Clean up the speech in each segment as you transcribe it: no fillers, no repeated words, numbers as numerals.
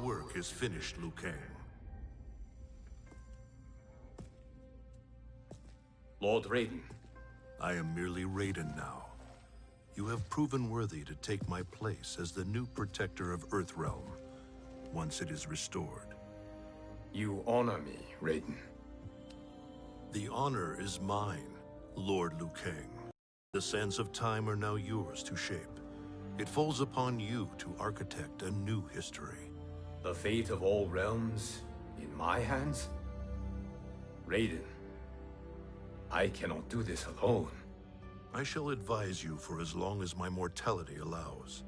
work is finished, Liu Kang. Lord Raiden. I am merely Raiden now. You have proven worthy to take my place as the new protector of Earthrealm, once it is restored. You honor me, Raiden. The honor is mine, Lord Liu Kang. The sands of time are now yours to shape. It falls upon you to architect a new history. The fate of all realms in my hands? Raiden, I cannot do this alone. I shall advise you for as long as my mortality allows.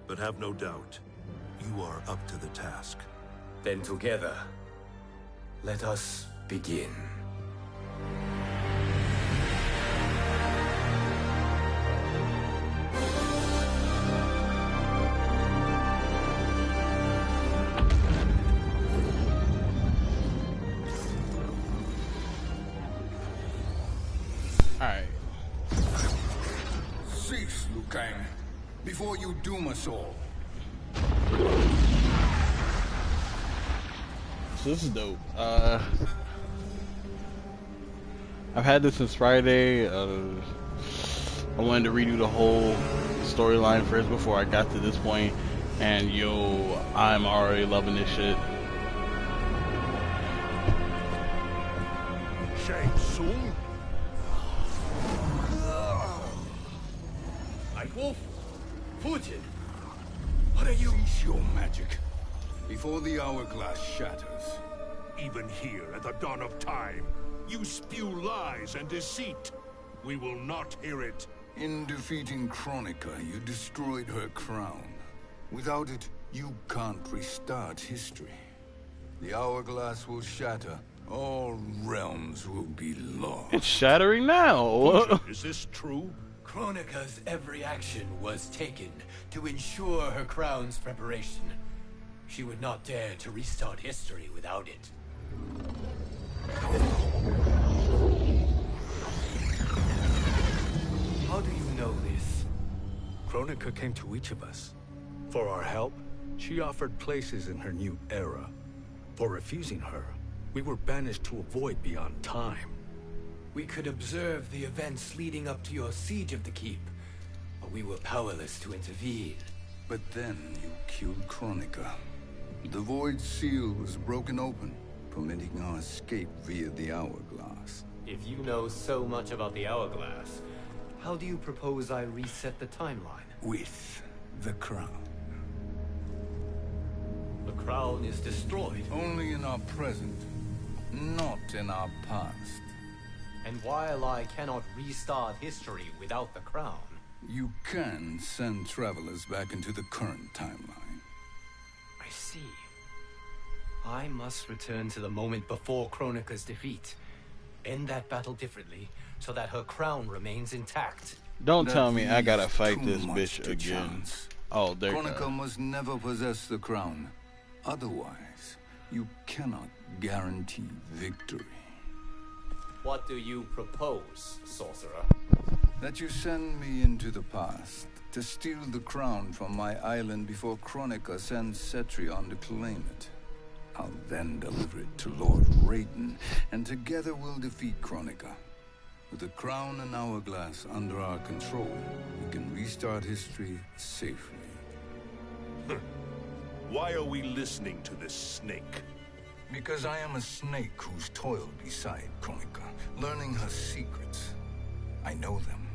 But have no doubt, you are up to the task. Then together, let us begin. Alright. Cease, Liu Kang, before you doom us all. So this is dope. I've had this since Friday. I wanted to redo the whole storyline first before I got to this point, and yo, I'm already loving this shit. Shang Tsung? Wolf, Fujin, what are you? Cease your magic before the hourglass shatters. Even here at the dawn of time, you spew lies and deceit. We will not hear it. In defeating Kronika, you destroyed her crown. Without it, you can't restart history. The hourglass will shatter. All realms will be lost. It's shattering now. Fujin, is this true? Kronika's every action was taken to ensure her crown's preparation. She would not dare to restart history without it. How do you know this? Kronika came to each of us. For our help, she offered places in her new era. For refusing her, we were banished to a void beyond time. We could observe the events leading up to your siege of the keep, but we were powerless to intervene. But then you killed Kronika. The void seal was broken open, permitting our escape via the hourglass. If you know so much about the hourglass, how do you propose I reset the timeline? With the crown. The crown is destroyed. Only in our present, not in our past. And while I cannot restart history without the crown... You can send travelers back into the current timeline. I see. I must return to the moment before Kronika's defeat. End that battle differently, so that her crown remains intact. Don't That tell me I gotta leaves fight too this much bitch to again. chance. Oh, there you Kronika go. must never possess the crown. Otherwise, you cannot guarantee victory. What do you propose, sorcerer? That you send me into the past to steal the crown from my island before Kronika sends Cetrion to claim it. I'll then deliver it to Lord Raiden, and together we'll defeat Kronika. With the crown and hourglass under our control, we can restart history safely. Why are we listening to this snake? Because I am a snake who's toiled beside Kronika, learning her secrets. I know them.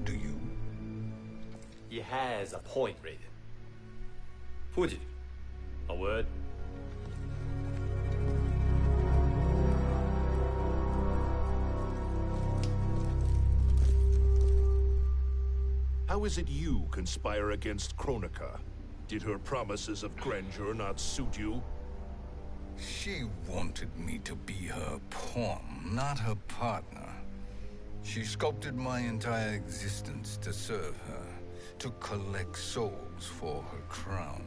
Do you? He has a point, Raiden. Fujin, a word? How is it you conspire against Kronika? Did her promises of grandeur not suit you? She wanted me to be her pawn, not her partner. She sculpted my entire existence to serve her, to collect souls for her crown.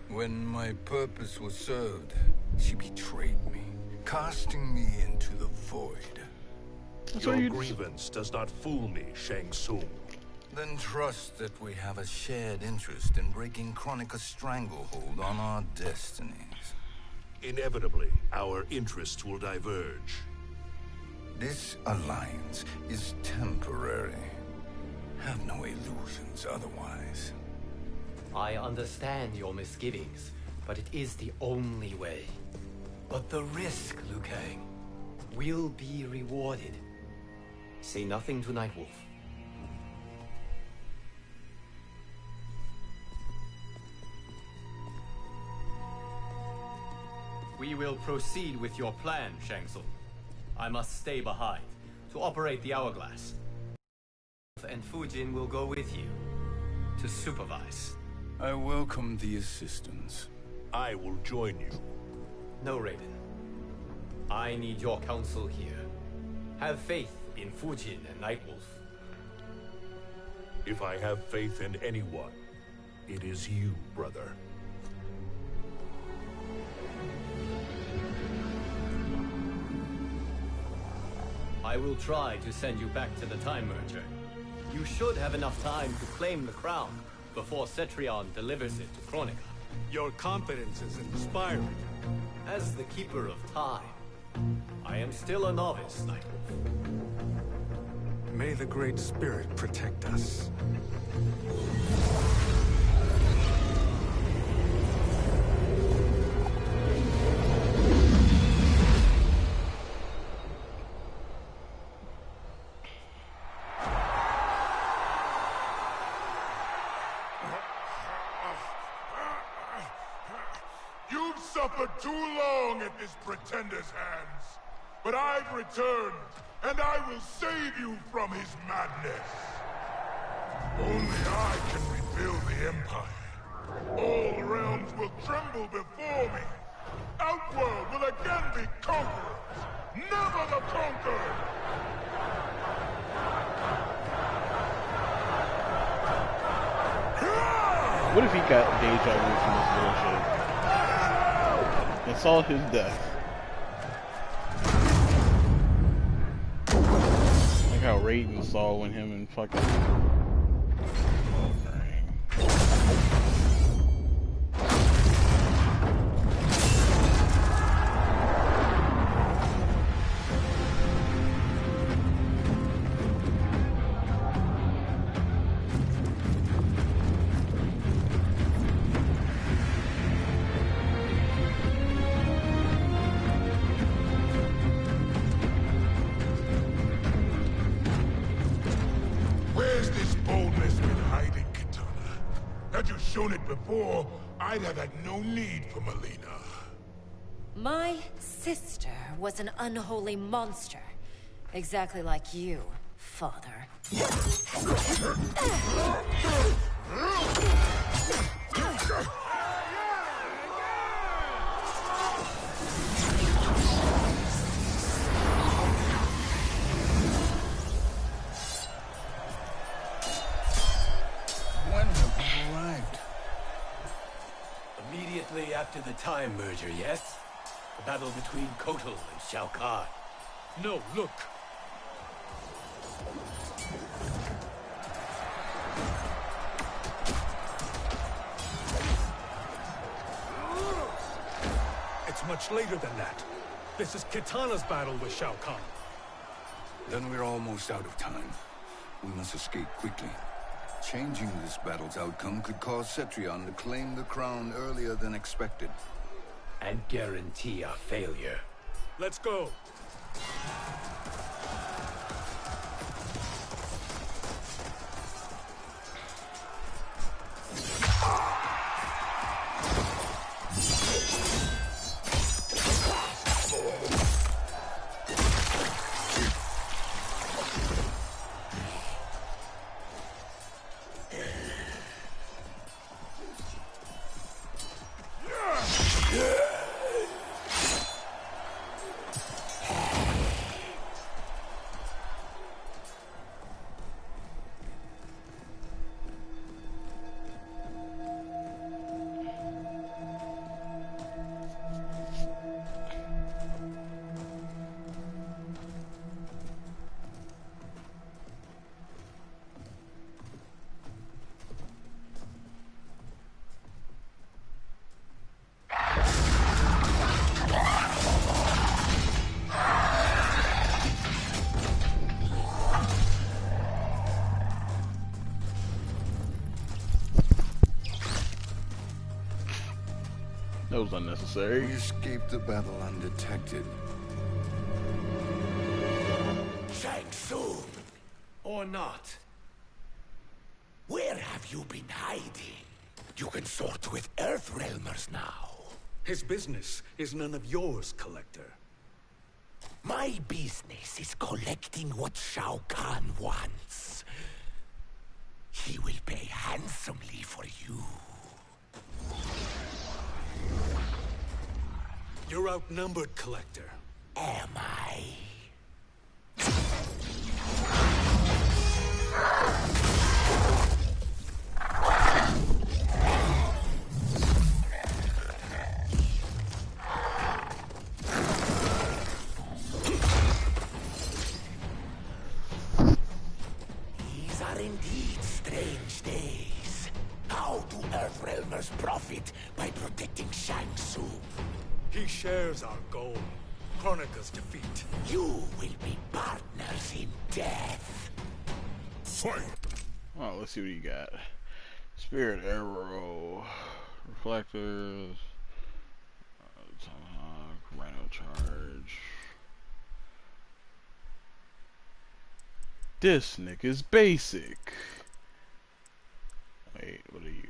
When my purpose was served, she betrayed me, casting me into the void. Your grievance does not fool me, Shang Tsung. Then trust that we have a shared interest in breaking Chronica's stranglehold on our destinies. Inevitably, our interests will diverge. This alliance is temporary. Have no illusions otherwise. I understand your misgivings, but it is the only way. But the risk, Liu Kang, will be rewarded. Say nothing to Nightwolf. We will proceed with your plan, Shang Tsung. I must stay behind to operate the hourglass. And Fujin will go with you to supervise. I welcome the assistance. I will join you. No, Raiden. I need your counsel here. Have faith in Fujin and Nightwolf. If I have faith in anyone, it is you, brother. I will try to send you back to the Time Merger. You should have enough time to claim the crown before Cetrion delivers it to Kronika. Your confidence is inspiring. As the Keeper of Time, I am still a novice, Nightwolf. May the Great Spirit protect us. You've suffered too long at this pretender's hands. But I've returned, and I will save you from his madness. Only I can rebuild the Empire. All realms will tremble before me. Outworld will again be conquerors, never the conquered! What if he got deja vu from this bullshit? And saw his death. Like how Raiden saw when him and fucking... Shown it before, I'd have had no need for Melina. My sister was an unholy monster. Exactly like you, father. Immediately after the Time Merger, yes? The battle between Kotal and Shao Kahn. No, look. It's much later than that. This is Kitana's battle with Shao Kahn. Then we're almost out of time. We must escape quickly. Changing this battle's outcome could cause Cetrion to claim the crown earlier than expected. And guarantee our failure. Let's go. was unnecessary. We escaped the battle undetected. Shang Tsung, Or not. where have you been hiding? You can sort with Earthrealmers now. His business is none of yours, Collector. My business is collecting what Shao Kahn wants. He will pay handsomely for you. You're outnumbered, Collector. Am I? These are indeed strange days. How do Earthrealmers profit by protecting Shang Tsung? He shares our goal. Kronika's defeat. You will be partners in death. Fight! Oh, let's see what you got. Spirit arrow, reflectors, tomahawk, rhino charge. This nigga's basic. Wait, what are you?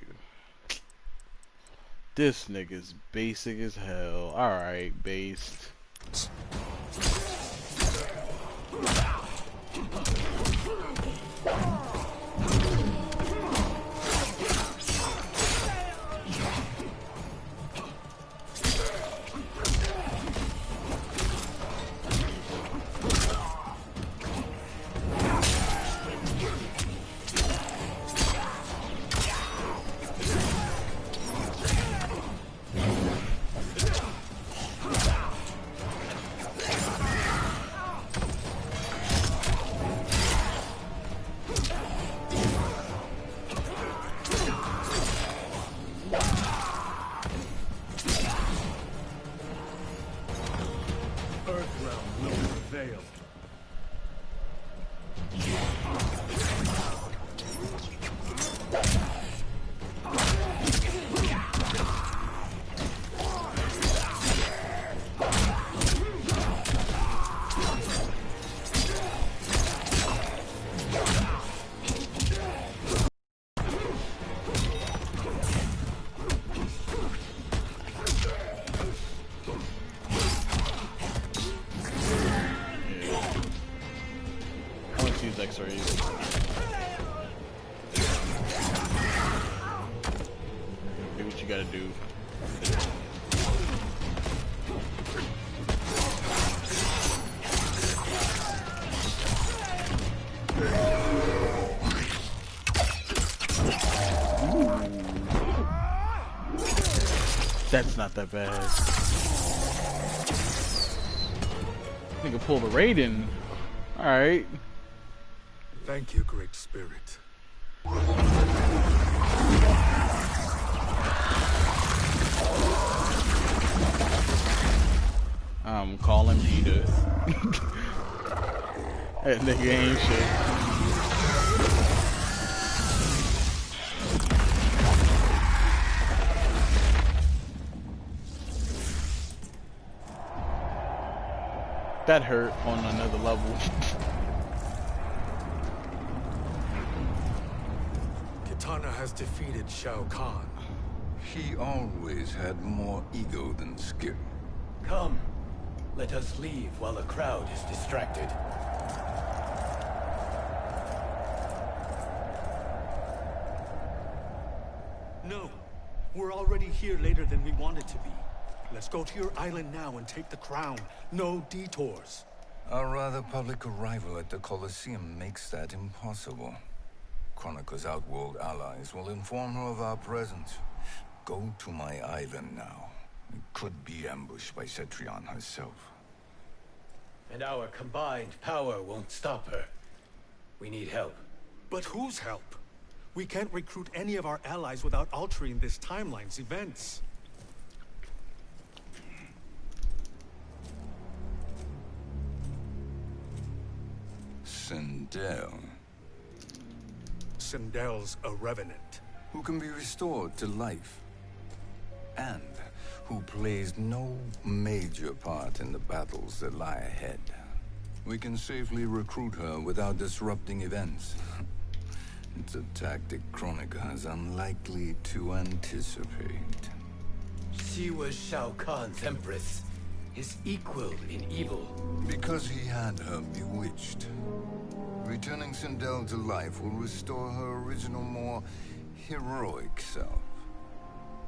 This nigga's basic as hell. Alright, based. Earthrealm will prevail. I want to use X-rays. Do what you gotta do. That's not that bad. Nigga pulled a Raiden. Alright. Thank you, Great Spirit. I'm calling Peter. That nigga ain't shit. That hurt on another level. Kitana has defeated Shao Kahn. He always had more ego than skill. Come, let us leave while the crowd is distracted. No, we're already here later than we wanted to be. Let's go to your island now and take the crown. No detours. Our rather public arrival at the Colosseum makes that impossible. Kronika's outworld allies will inform her of our presence. Go to my island now. We could be ambushed by Cetrion herself. And our combined power won't stop her. We need help. But whose help? We can't recruit any of our allies without altering this timeline's events. Sindel, Sindel's a revenant. who can be restored to life, and who plays no major part in the battles that lie ahead. We can safely recruit her without disrupting events. It's a tactic Kronika is unlikely to anticipate. She was Shao Kahn's empress, his equal in evil. Because he had her bewitched. Returning Sindel to life will restore her original, more heroic self.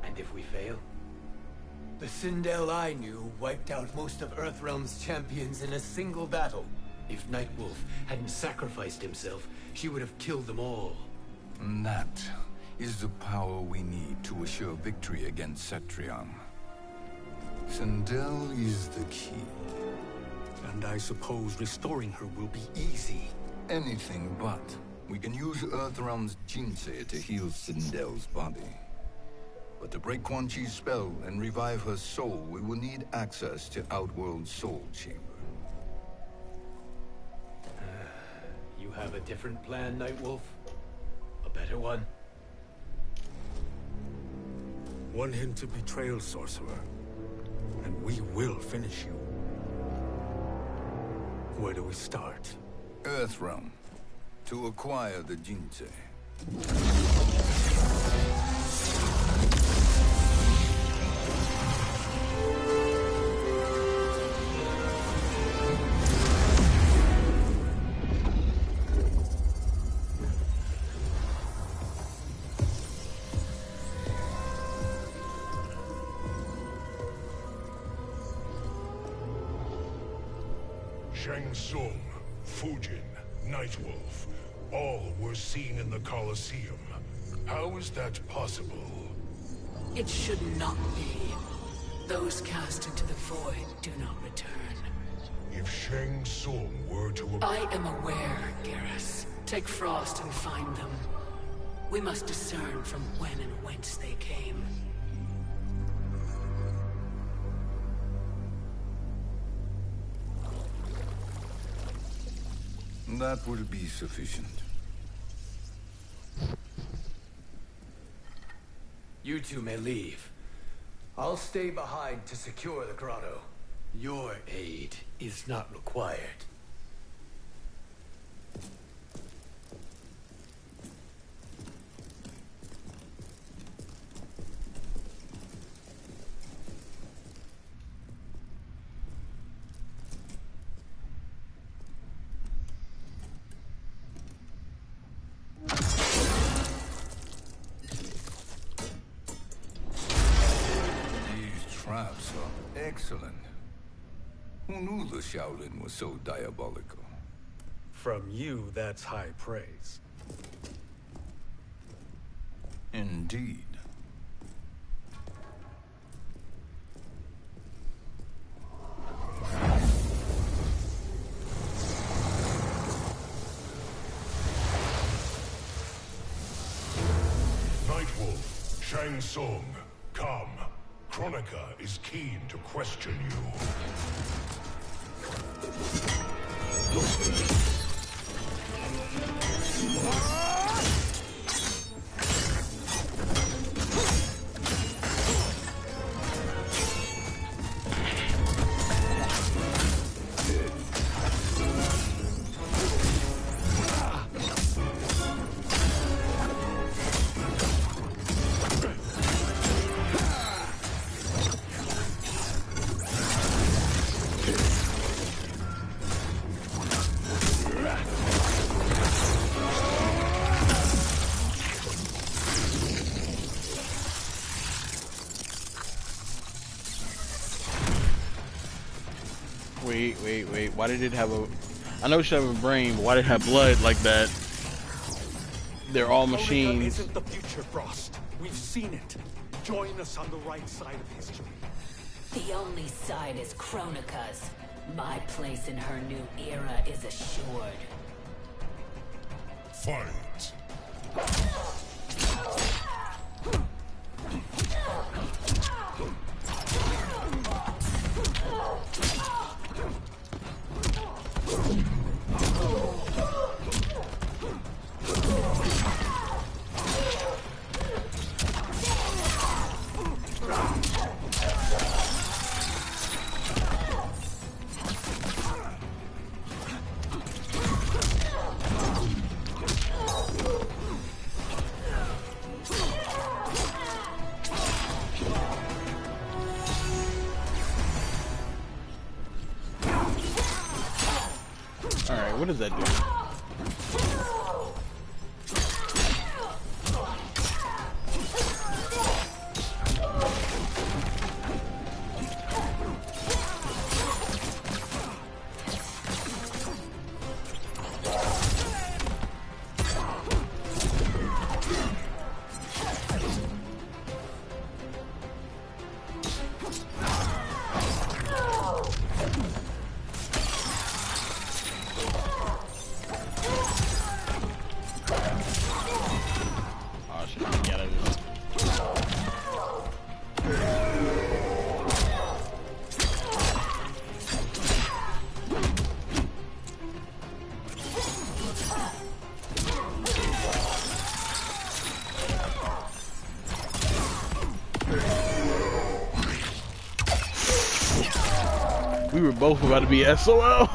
And if we fail? The Sindel I knew wiped out most of Earthrealm's champions in a single battle. If Nightwolf hadn't sacrificed himself, she would have killed them all. And that is the power we need to assure victory against Cetrion. Sindel is the key. And I suppose restoring her will be easy. Anything but. We can use Earthrealm's Jinsei to heal Sindel's body. But to break Quan Chi's spell and revive her soul, we will need access to Outworld's Soul Chamber. You have a different plan, Nightwolf? A better one? One hint of betrayal, Sorcerer, and we will finish you. Where do we start? Earthrealm. To acquire the Jinsei. Shang Tsung, Fujin, Nightwolf, all were seen in the Colosseum. How is that possible? It should not be. Those cast into the void do not return. If Shang Tsung were to... I am aware, Garrus. Take Frost and find them. We must discern from when and whence they came. That will be sufficient. You two may leave. I'll stay behind to secure the grotto. Your aid is not required. Traps are excellent. Who knew the Shaolin was so diabolical? From you, that's high praise. Indeed. Nightwolf, Shang Tsung, come. Kronika is keen to question you. Wait. Why did it have a... I know it should have a brain, but why did it have blood like that? They're all machines. Isn't the future, Frost. We've seen it. Join us on the right side of history. The only side is Kronika's. My place in her new era is assured. Fight. What does that do? We were both about to be SOL.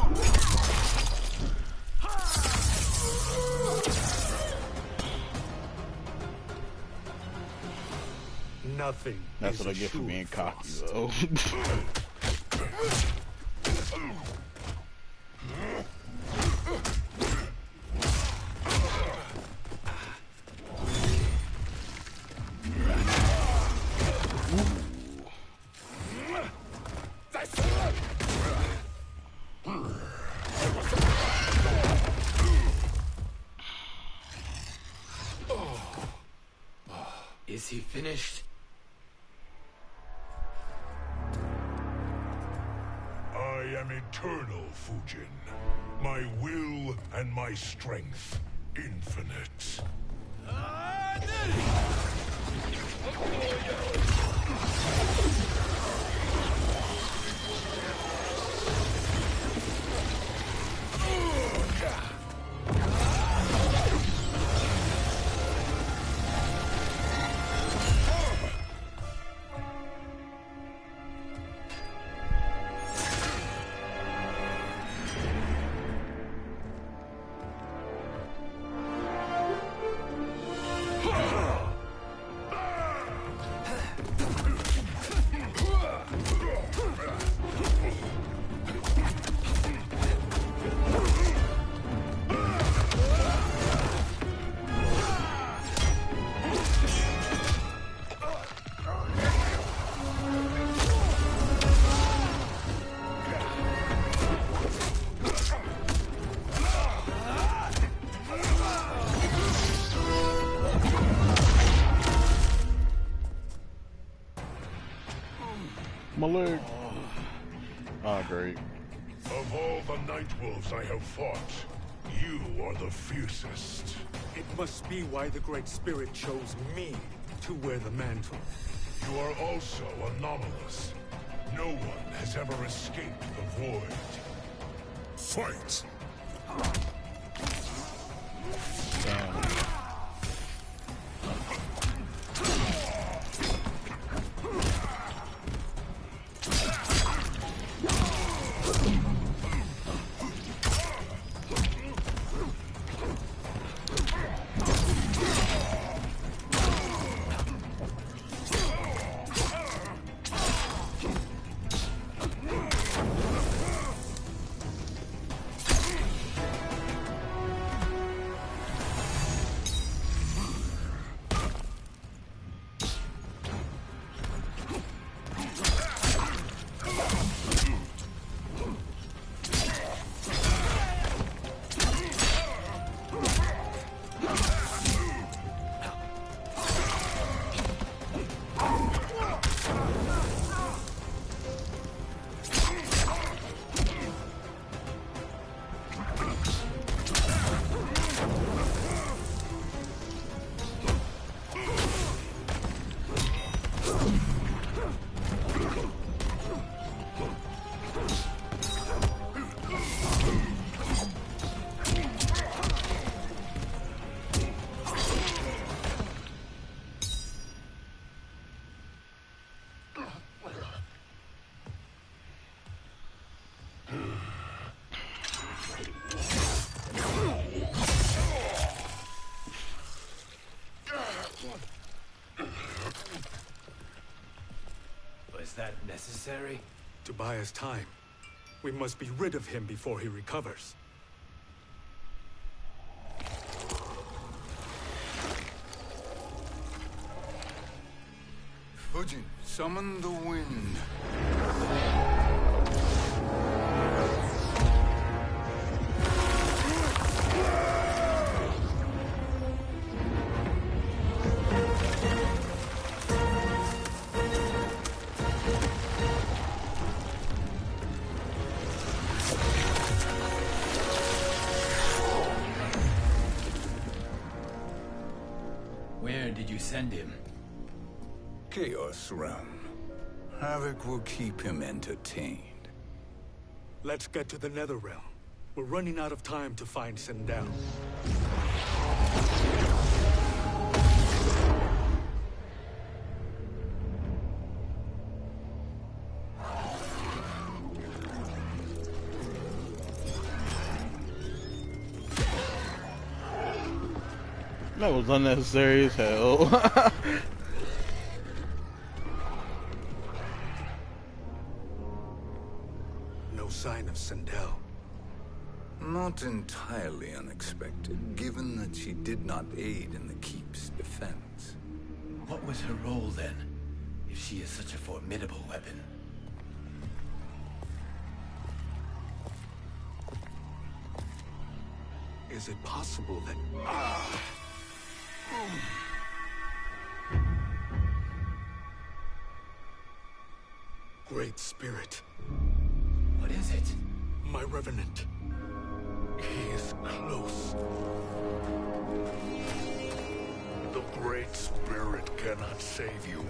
Nothing. That's what I get for being cocky, though. Is he finished? I am eternal, Fujin. My will and my strength, infinite. My leg. Oh, great. Of all the Night Wolves I have fought, you are the fiercest. It must be why the Great Spirit chose me to wear the mantle. You are also anomalous. No one has ever escaped the void. Fight! Damn. Was that necessary? To buy us time. We must be rid of him before he recovers. Odin, summon the wind. Where did you send him? Chaos Realm. Havoc will keep him entertained. Let's get to the Netherrealm. We're running out of time to find Sindel. That was unnecessary as hell. No sign of Sindel. Not entirely unexpected, given that she did not aid in the Keep's defense. What was her role then, if she is such a formidable weapon? Is it possible that... Great Spirit. What is it? My Revenant. He is close. The Great Spirit cannot save you.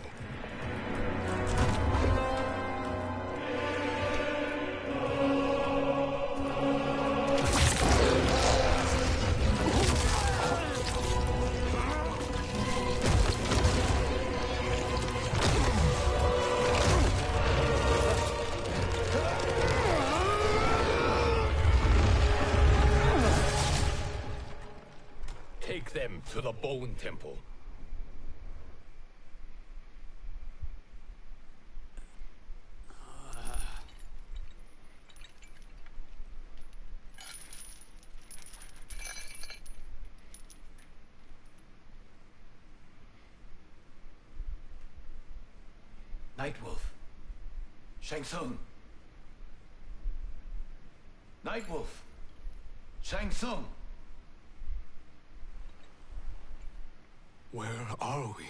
Take them to the Bone Temple. Nightwolf. Shang Tsung. Nightwolf. Shang Tsung. Where are we?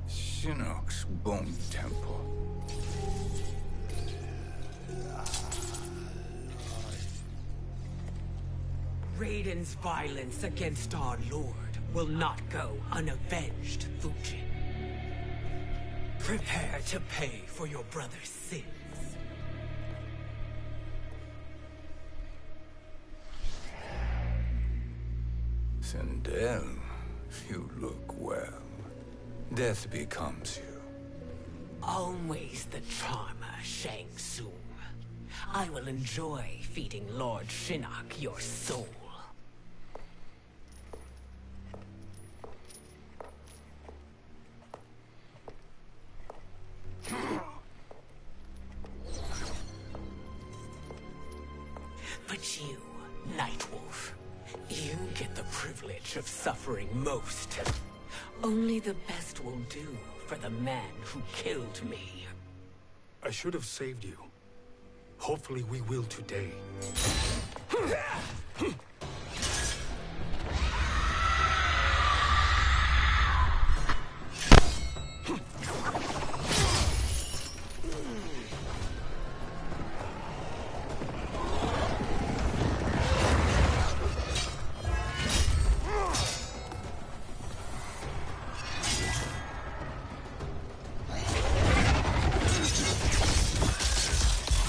Shinnok's Bone Temple. Raiden's violence against our Lord will not go unavenged, Fujin. Prepare to pay for your brother's sins. Sindel, you look well. Death becomes you. Always the charmer, Shang Tsung. I will enjoy feeding Lord Shinnok your soul. But you, Nightwolf, you get the privilege of suffering most. Only the best will do for the man who killed me. I should have saved you. Hopefully we will today.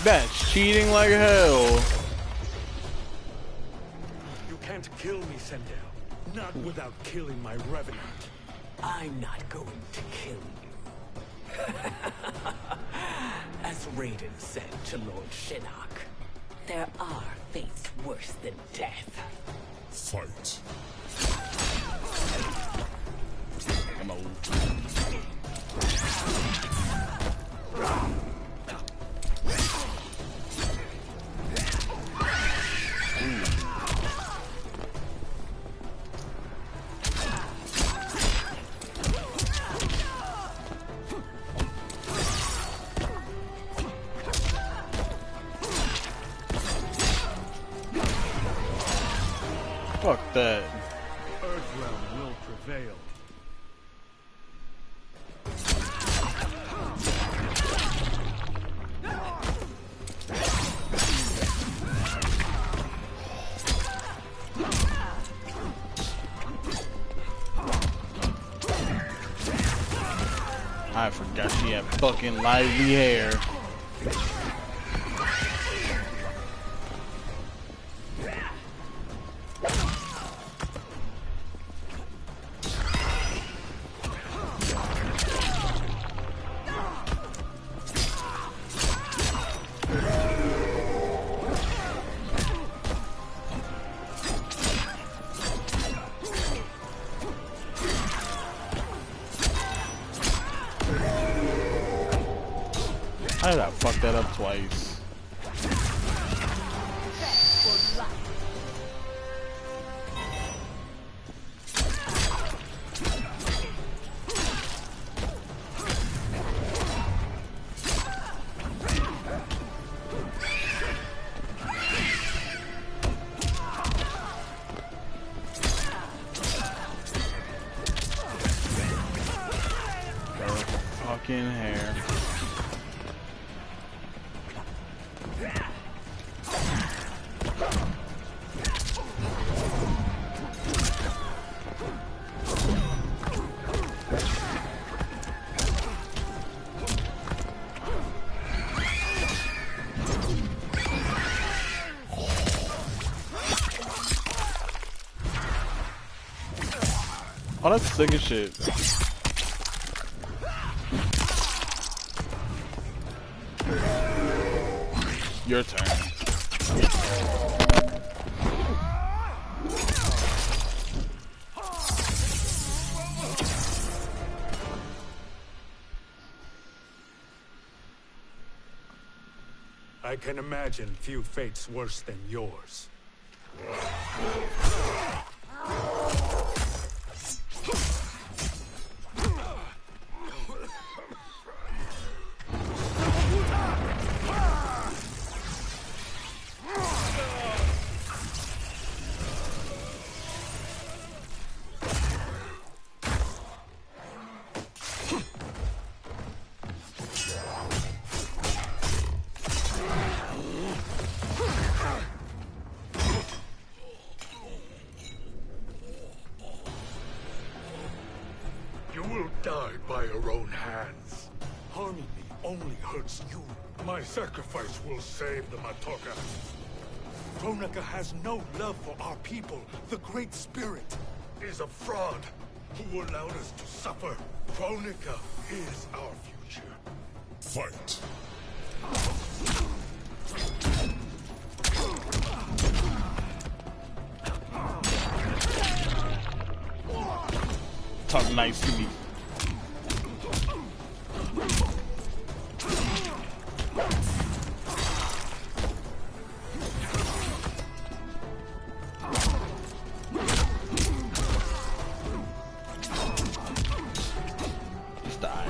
That's cheating like hell. You can't kill me, Sindel. Not without killing my Revenant. I'm not going to kill you. As Raiden said to Lord Shinnok, there are fates worse than death. Fight. Come on. Fuck that. Earthrealm will prevail. I forgot she had fucking lively hair. How did I fuck that up twice? Her fucking hair. Oh, that's sick as shit. Your turn. I can imagine few fates worse than yours. You will die by your own hands. Harming me only hurts you. My sacrifice will save the Matoka. Kronika has no love for our people. The Great Spirit is a fraud who allowed us to suffer. Kronika is our future. Fight. Talk nice to me. Just die.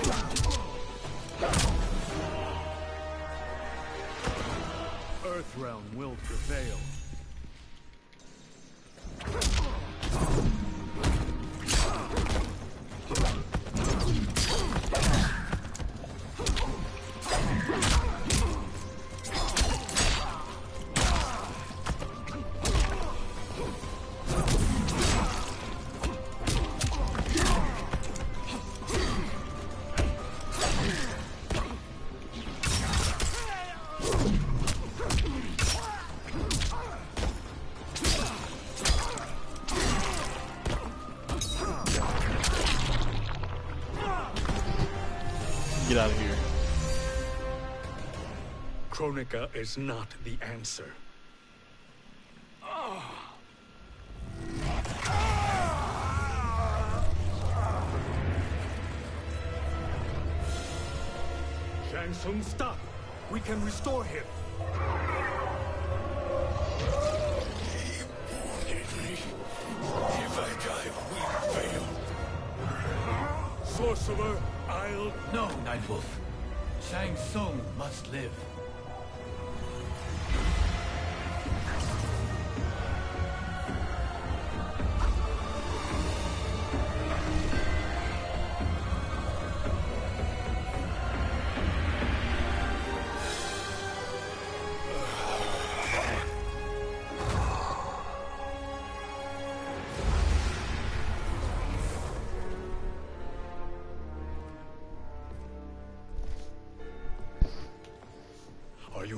Earthrealm will prevail. Get out of here. Kronika is not the answer. Shang Tsung, stop! We can restore him! If I die, we fail. Sorcerer, I'll... No, Nightwolf. Shang Tsung must live.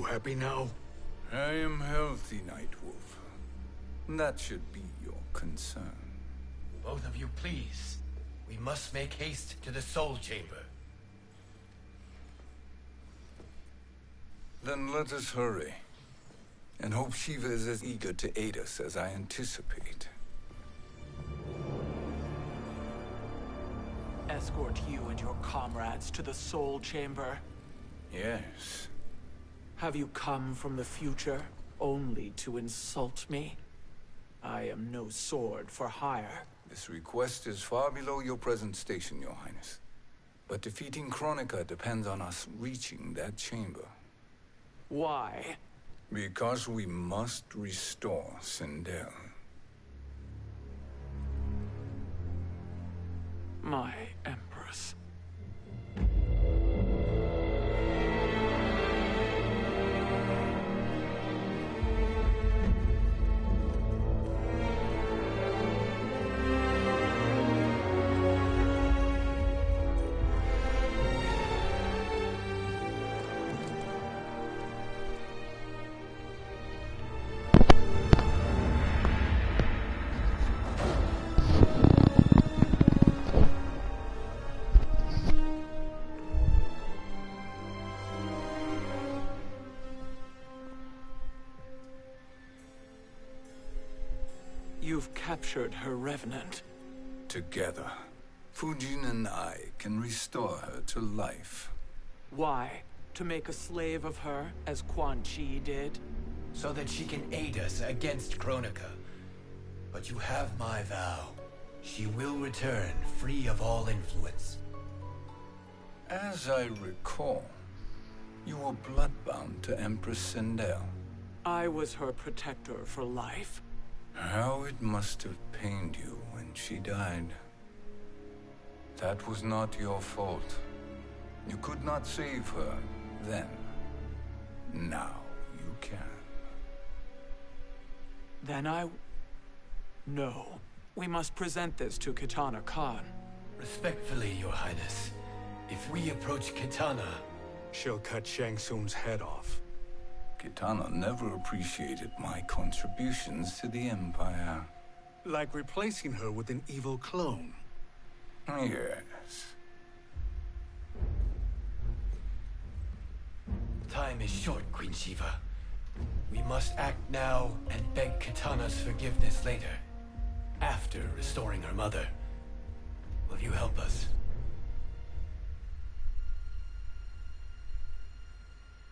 happy now? I am healthy, Nightwolf. That should be your concern. Both of you, please. We must make haste to the Soul Chamber. Then let us hurry. And hope Shiva is as eager to aid us as I anticipate. Escort you and your comrades to the Soul Chamber. Yes. Have you come from the future only to insult me? I am no sword for hire. This request is far below your present station, Your Highness. But defeating Kronika depends on us reaching that chamber. Why? Because we must restore Sindel. My Empress. You've captured her revenant. Together, Fujin and I can restore her to life. Why? To make a slave of her, as Quan Chi did? So that she can aid us against Kronika. But you have my vow. She will return free of all influence. As I recall, you were bloodbound to Empress Sindel. I was her protector for life. How it must have pained you when she died. That was not your fault. You could not save her then. Now you can. Then No. We must present this to Kitana Khan. Respectfully, Your Highness. If we approach Kitana... She'll cut Shang Tsung's head off. Kitana never appreciated my contributions to the Empire. Like replacing her with an evil clone. Yes. Time is short, Queen Shiva. We must act now and beg Kitana's forgiveness later. After restoring her mother. Will you help us?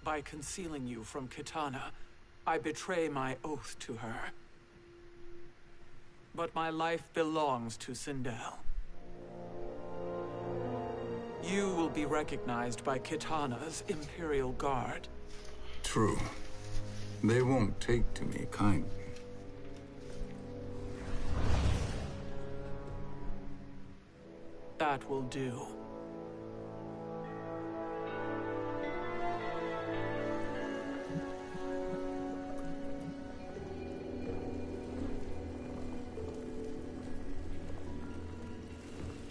By concealing you from Kitana, I betray my oath to her. But my life belongs to Sindel. You will be recognized by Kitana's Imperial Guard. True. They won't take to me kindly. That will do.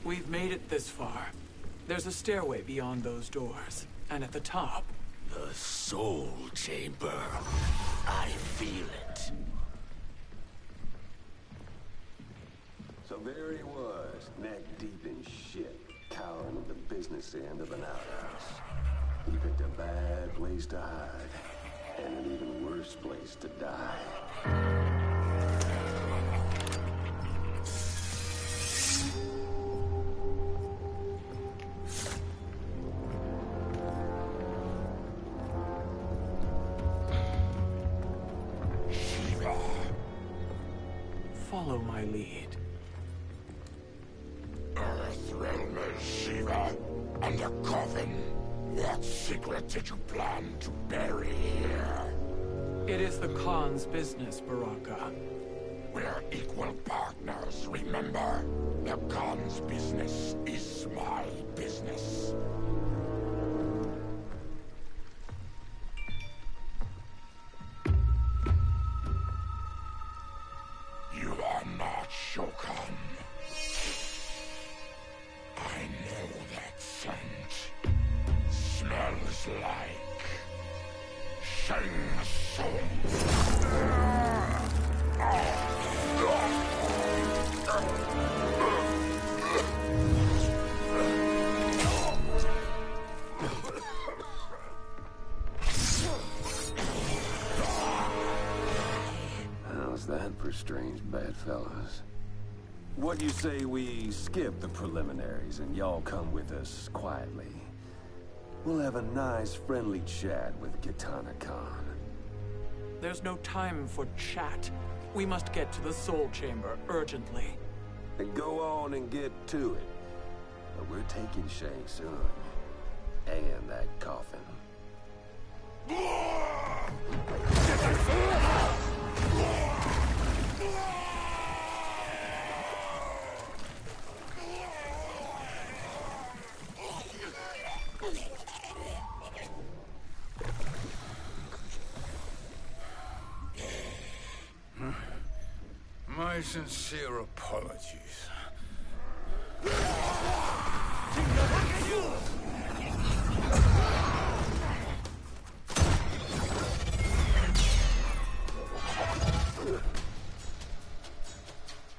We've made it this far. There's a stairway beyond those doors, and at the top... The Soul Chamber. I feel it. So there he was, neck deep in shit, cowering at the business end of an outhouse. He picked a bad place to hide, and an even worse place to die. Follow my lead. Earthrealm is Shiva, and the coffin. What secret did you plan to bury here? It is the Khan's business, Baraka. We're equal partners, remember? The Khan's business is my business. You are not Shokan. I know that scent. Smells like... shame. How's that for strange bedfellows? What do you say we skip the preliminaries and y'all come with us quietly? We'll have a nice, friendly chat with Kitana Khan. There's no time for chat. We must get to the Soul Chamber urgently. Then go on and get to it. But we're taking Shang soon. And that coffin. My sincere apologies.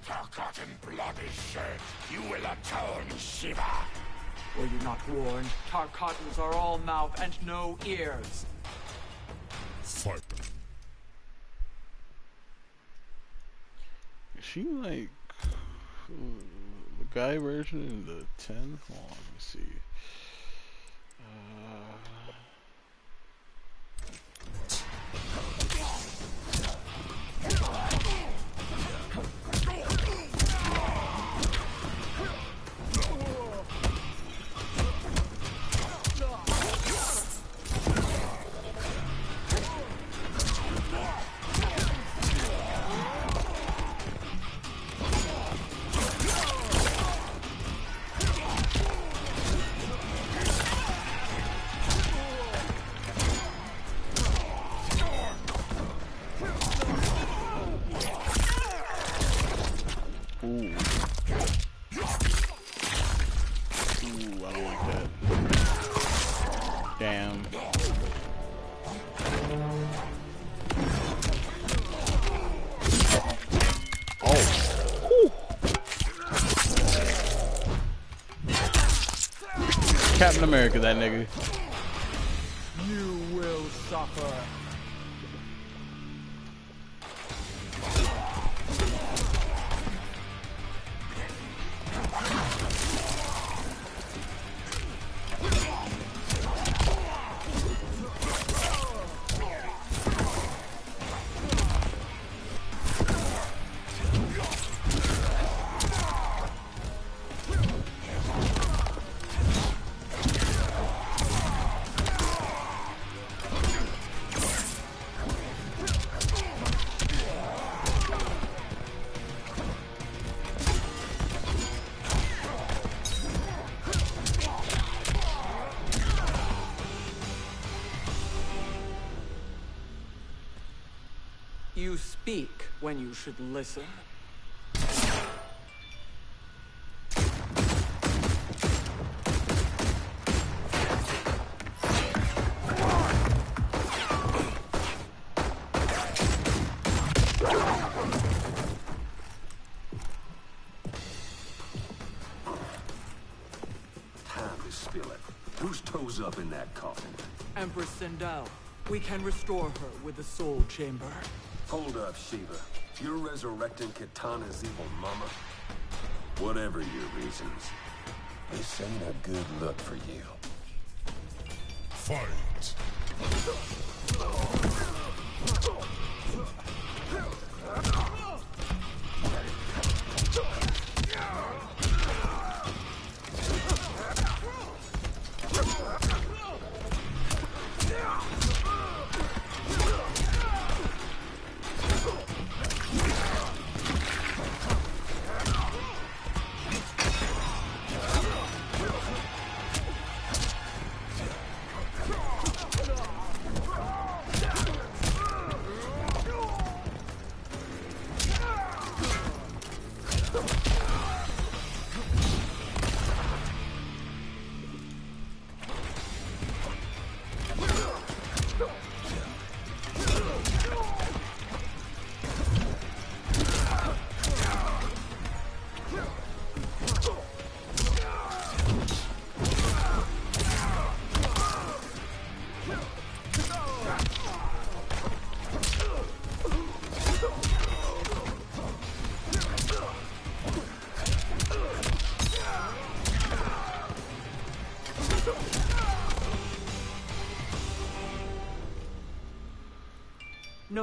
Forgotten blood is shed. You will atone, Shiva. Were you not warned? Tarkatans are all mouth and no ears. Fight. Is she like the guy version in the 10? Hold on, let me see. Captain America, that nigga. You will suffer. You speak when you should listen. Time to spill it. Whose toes up in that coffin? Empress Sindel, we can restore her with the Soul Chamber. Hold up, Shiva. You're resurrecting Kitana's evil mama? Whatever your reasons, this ain't a good look for you. Fight.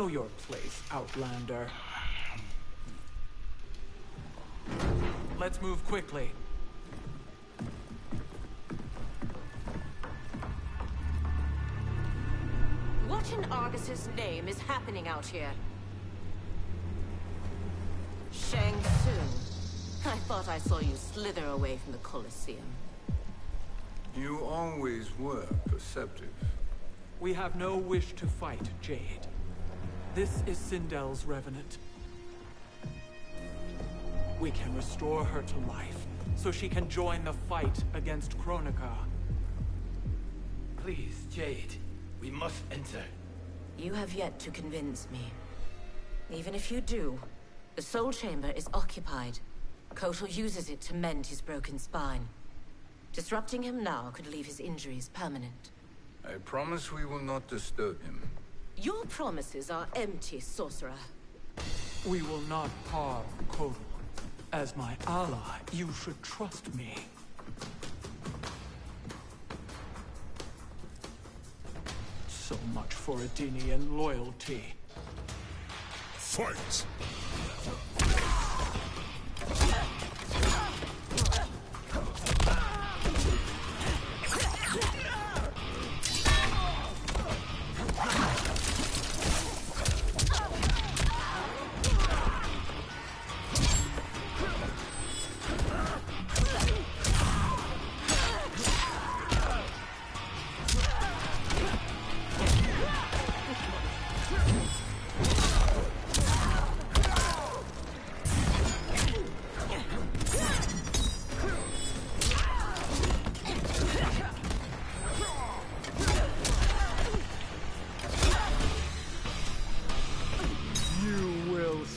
know your place, Outlander. Let's move quickly. What in Argus's name is happening out here? Shang Tsung. I thought I saw you slither away from the Colosseum. You always were perceptive. We have no wish to fight, Jade. This is Sindel's Revenant. We can restore her to life, so she can join the fight against Kronika. Please, Jade. We must enter. You have yet to convince me. Even if you do, the Soul Chamber is occupied. Kotal uses it to mend his broken spine. Disrupting him now could leave his injuries permanent. I promise we will not disturb him. Your promises are empty, sorcerer. We will not harm Kotal. As my ally, you should trust me. So much for Adenian loyalty. Fight!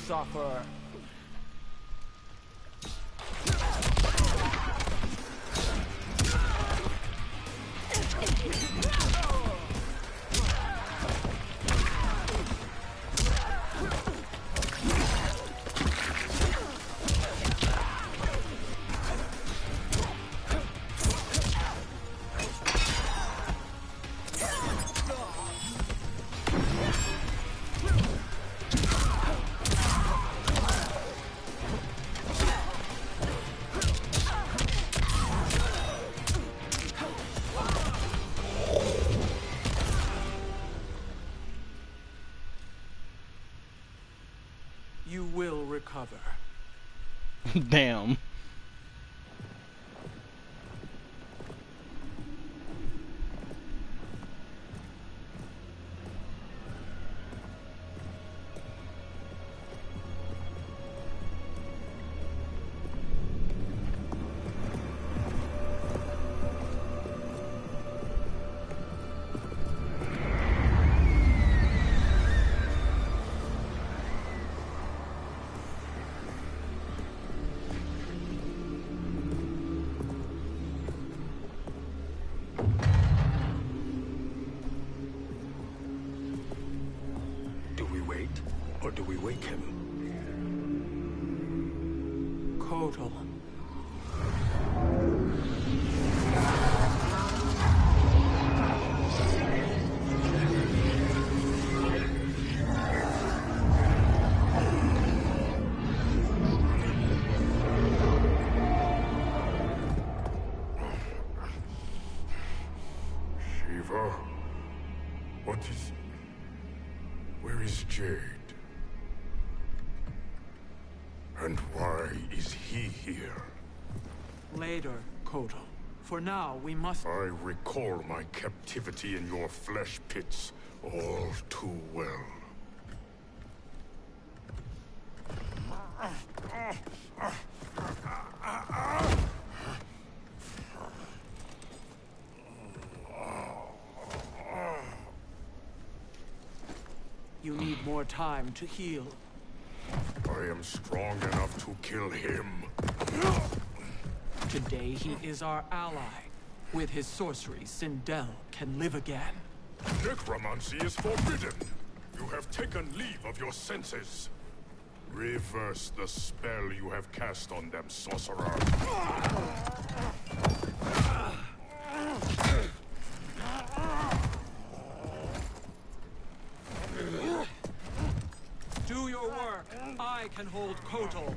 Suffer. You will recover. Damn. Or do we wake him? Kotal. Shiva? What is... Where is Jade? And why is he here? Later, Kotal. For now, we must... I recall my captivity in your flesh pits all too well. You need more time to heal. I am strong enough to kill him. Today he is our ally. With his sorcery, Sindel can live again. Necromancy is forbidden. You have taken leave of your senses. Reverse the spell you have cast on them, sorcerer. your work. I can hold Kotal.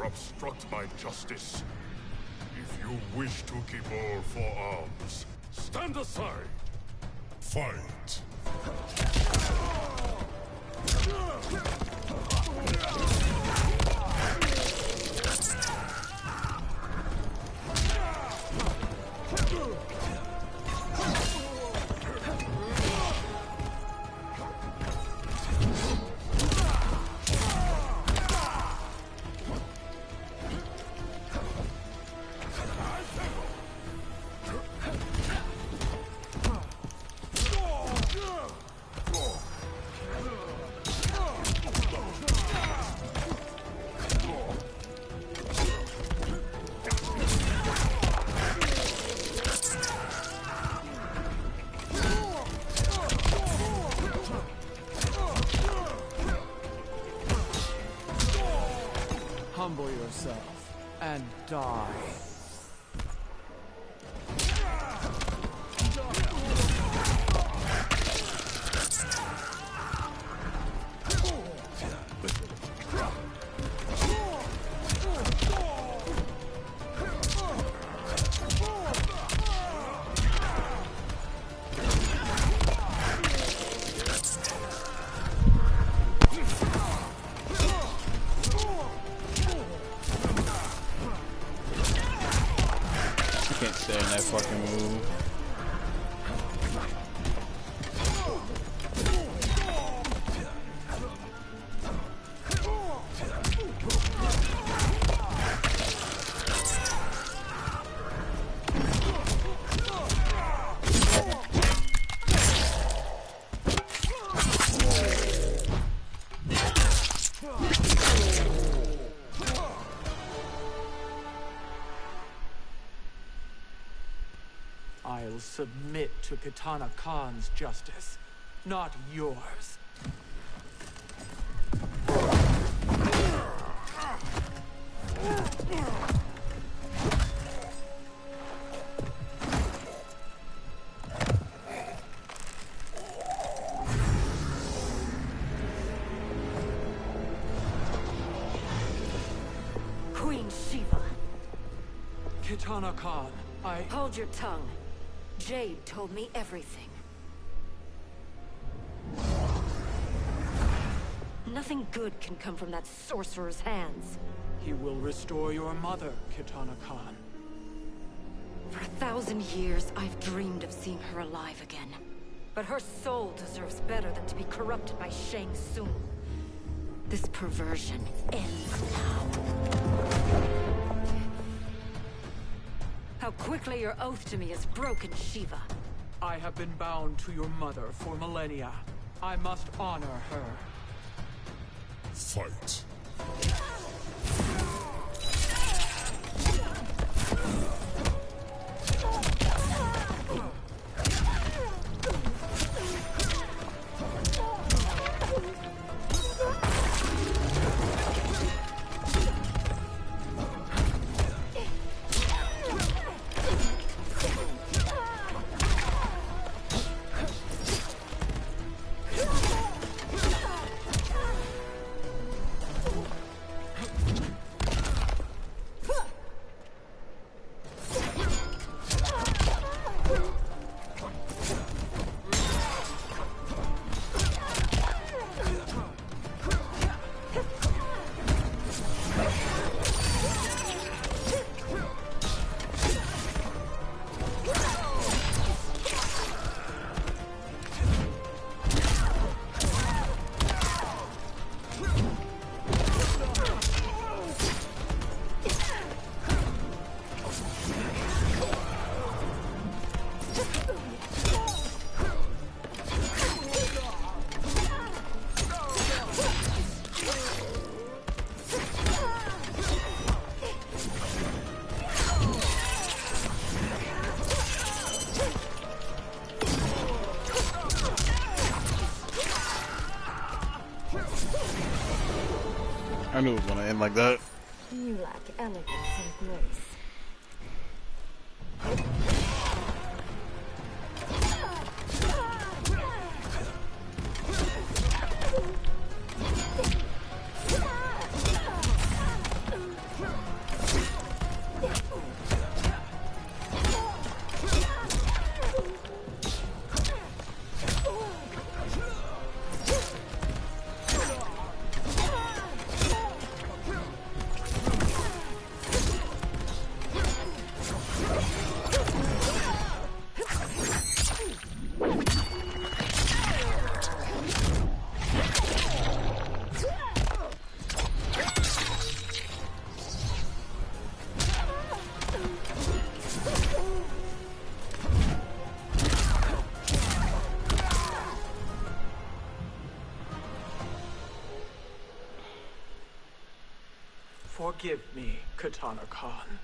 Obstruct my justice. If you wish to keep all four arms, stand aside. Fight. Humble yourself and die. Can't stay in that fucking move. I'll submit to Kitana Khan's justice, not yours. Queen Shiva. Kitana Khan, Hold your tongue. Jade told me everything. Nothing good can come from that sorcerer's hands. He will restore your mother, Kitana Khan. For 1,000 years, I've dreamed of seeing her alive again. But her soul deserves better than to be corrupted by Shang Tsung. This perversion ends now. How quickly your oath to me is broken, Shiva. I have been bound to your mother for millennia. I must honor her. Fight. I knew it was gonna end like that. You lack elegance and grace. Forgive me, Katana Khan.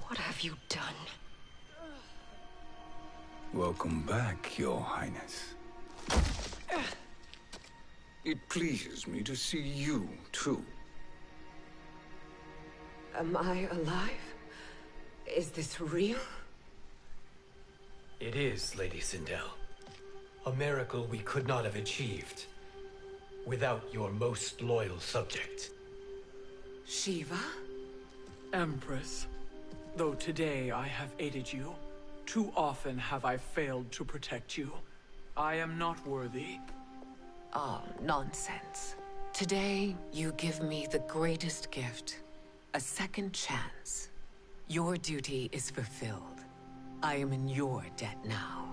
What have you done? Welcome back, Your Highness. It pleases me to see you, too. Am I alive? Is this real? It is, Lady Sindel. A miracle we could not have achieved without your most loyal subject. Shiva? Empress, though today I have aided you, too often have I failed to protect you. I am not worthy. Oh, nonsense. Today, you give me the greatest gift. A second chance. Your duty is fulfilled. I am in your debt now.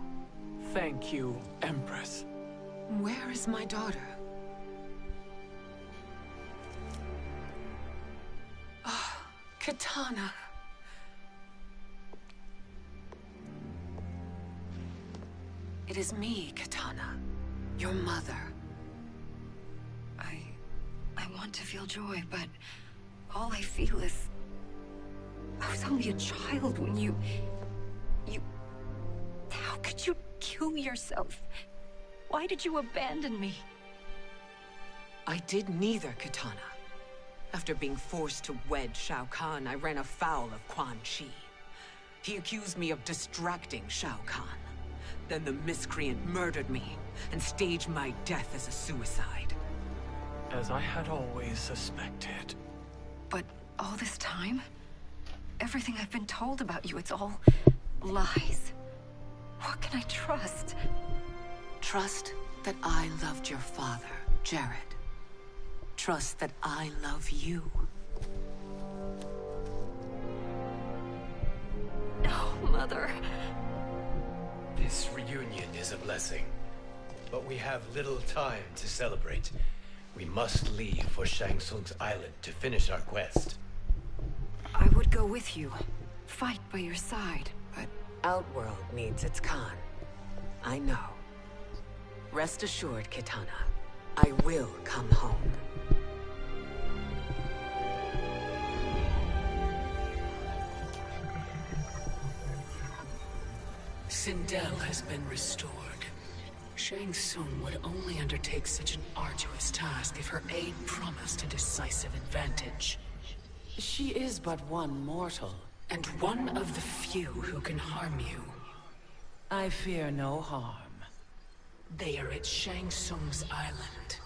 Thank you, Empress. Where is my daughter? Oh, Katana. It is me, Katana. Your mother. I want to feel joy, but all I feel is... I was only a child when you... How could you kill yourself? Why did you abandon me? I did neither, Katana. After being forced to wed Shao Kahn, I ran afoul of Quan Chi. He accused me of distracting Shao Kahn. Then the miscreant murdered me and staged my death as a suicide. As I had always suspected. But all this time? Everything I've been told about you, it's all lies. What can I trust? Trust that I loved your father, Jared. Trust that I love you. No, Mother. This reunion is a blessing, but we have little time to celebrate. We must leave for Shang Tsung's island to finish our quest. I would go with you. Fight by your side. But Outworld needs its Khan. I know. Rest assured, Kitana. I will come home. Sindel has been restored. Shang Tsung would only undertake such an arduous task if her aid promised a decisive advantage. She is but one mortal, and one of the few who can harm you. I fear no harm. They are at Shang Tsung's island.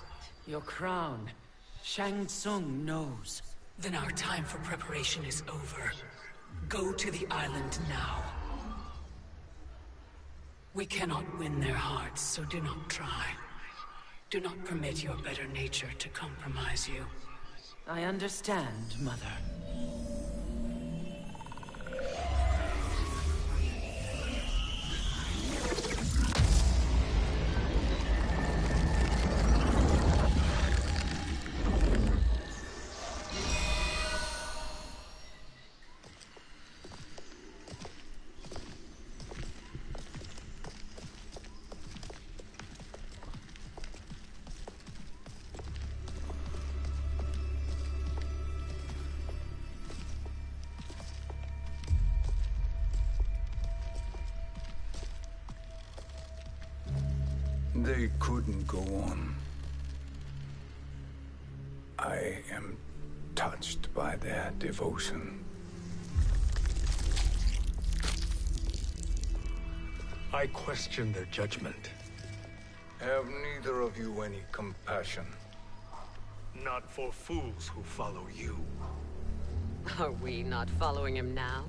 Your crown, Shang Tsung knows. Then our time for preparation is over. Go to the island now. We cannot win their hearts, so do not try. Do not permit your better nature to compromise you. I understand, Mother. They couldn't go on. I am touched by their devotion. I question their judgment. Have neither of you any compassion? Not for fools who follow you. Are we not following him now?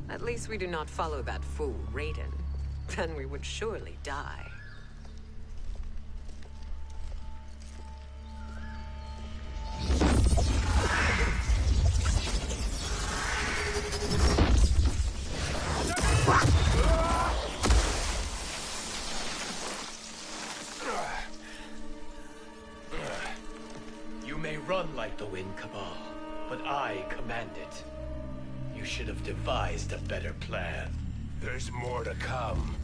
At least we do not follow that fool, Raiden. Then we would surely die. You may run like the wind, Cabal, but I command it. You should have devised a better plan. There's more to come.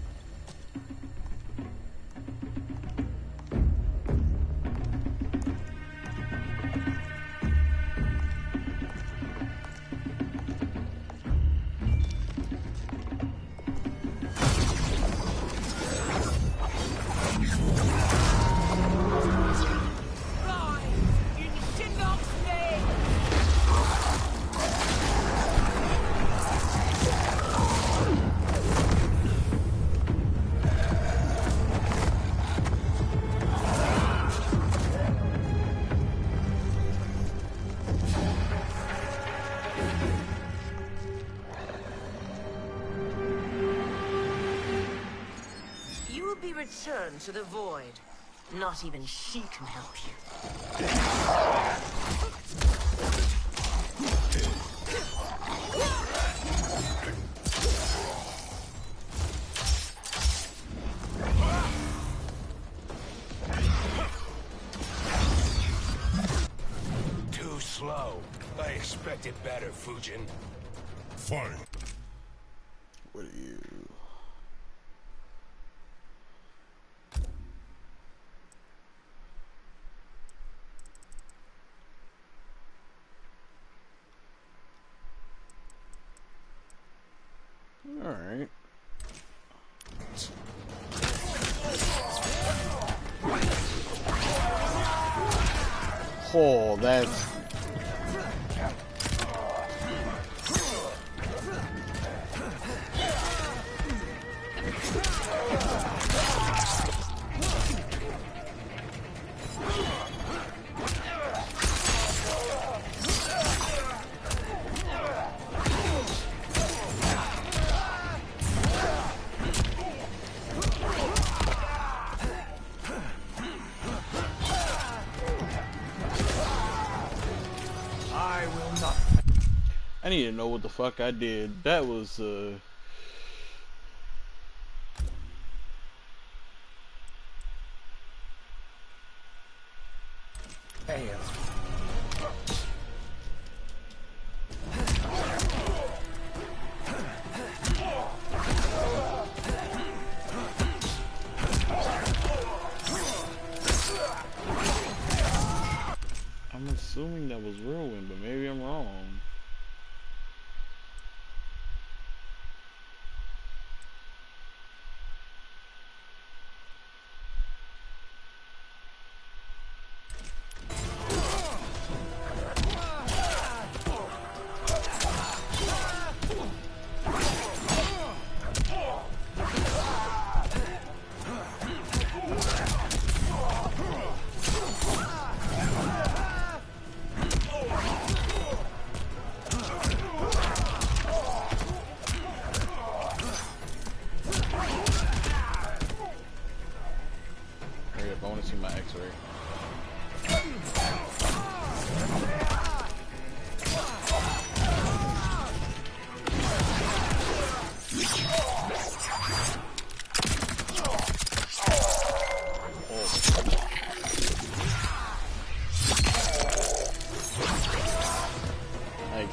Return to the void. Not even she can help you. Too slow. I expected better, Fujin. Fine. What are you? Alright. Oh, that's... I need to know what the fuck I did. That was, Damn. I'm assuming that was Whirlwind, but maybe I'm wrong.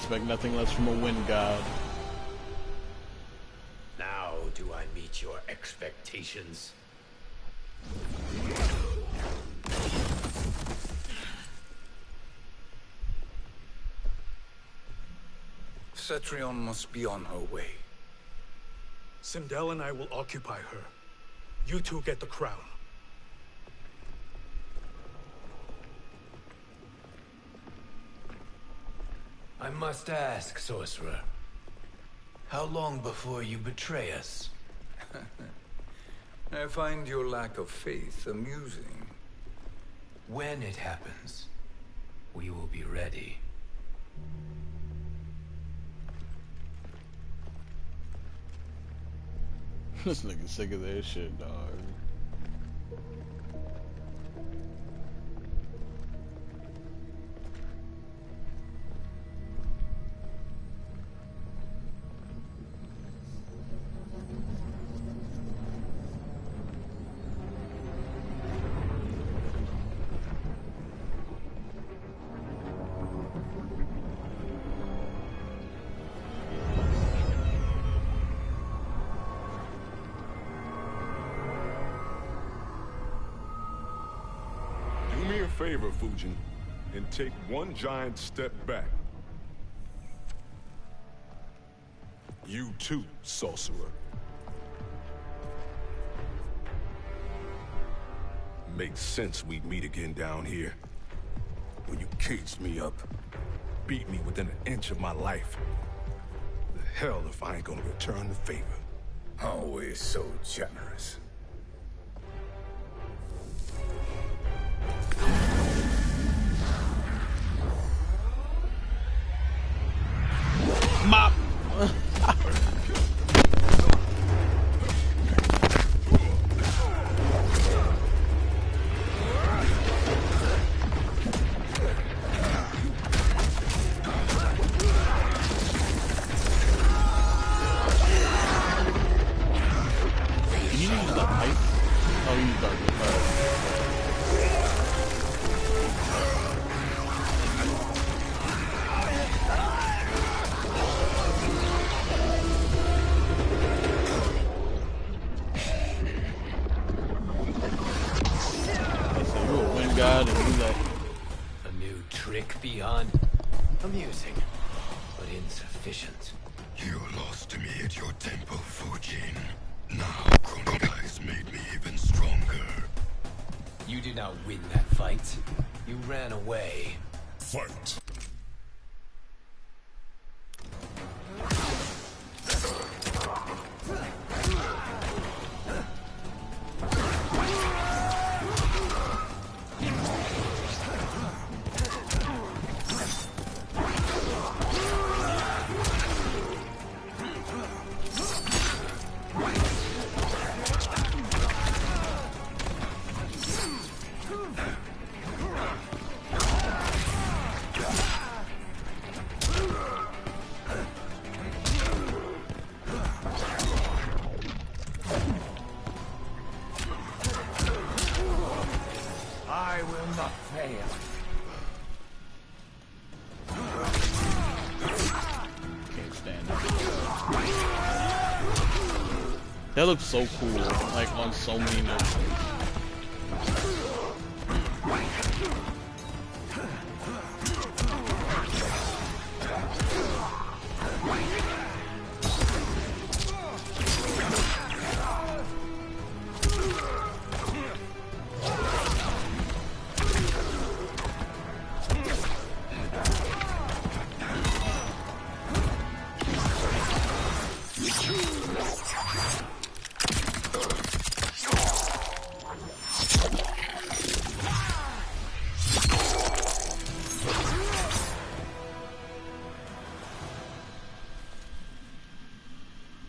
expect nothing less from a wind god. Now do I meet your expectations? Cetrion must be on her way. Sindel and I will occupy her. You two get the crown. I must ask, sorcerer. How long before you betray us? I find your lack of faith amusing. When it happens, we will be ready. This nigga sick of that shit, dog. Favor, Fujin, and take one giant step back. You too, sorcerer. Makes sense we meet again down here. When you caged me up, beat me within an inch of my life. The hell if I ain't gonna return the favor. Always so generous. Mop. God and do that. A new trick beyond amusing, but insufficient. You lost to me at your temple, Fujin. Now Kronika has made me even stronger. You did not win that fight. You ran away. Fight! I will not fail. Can't stand it. That looks so cool, like on so many notes.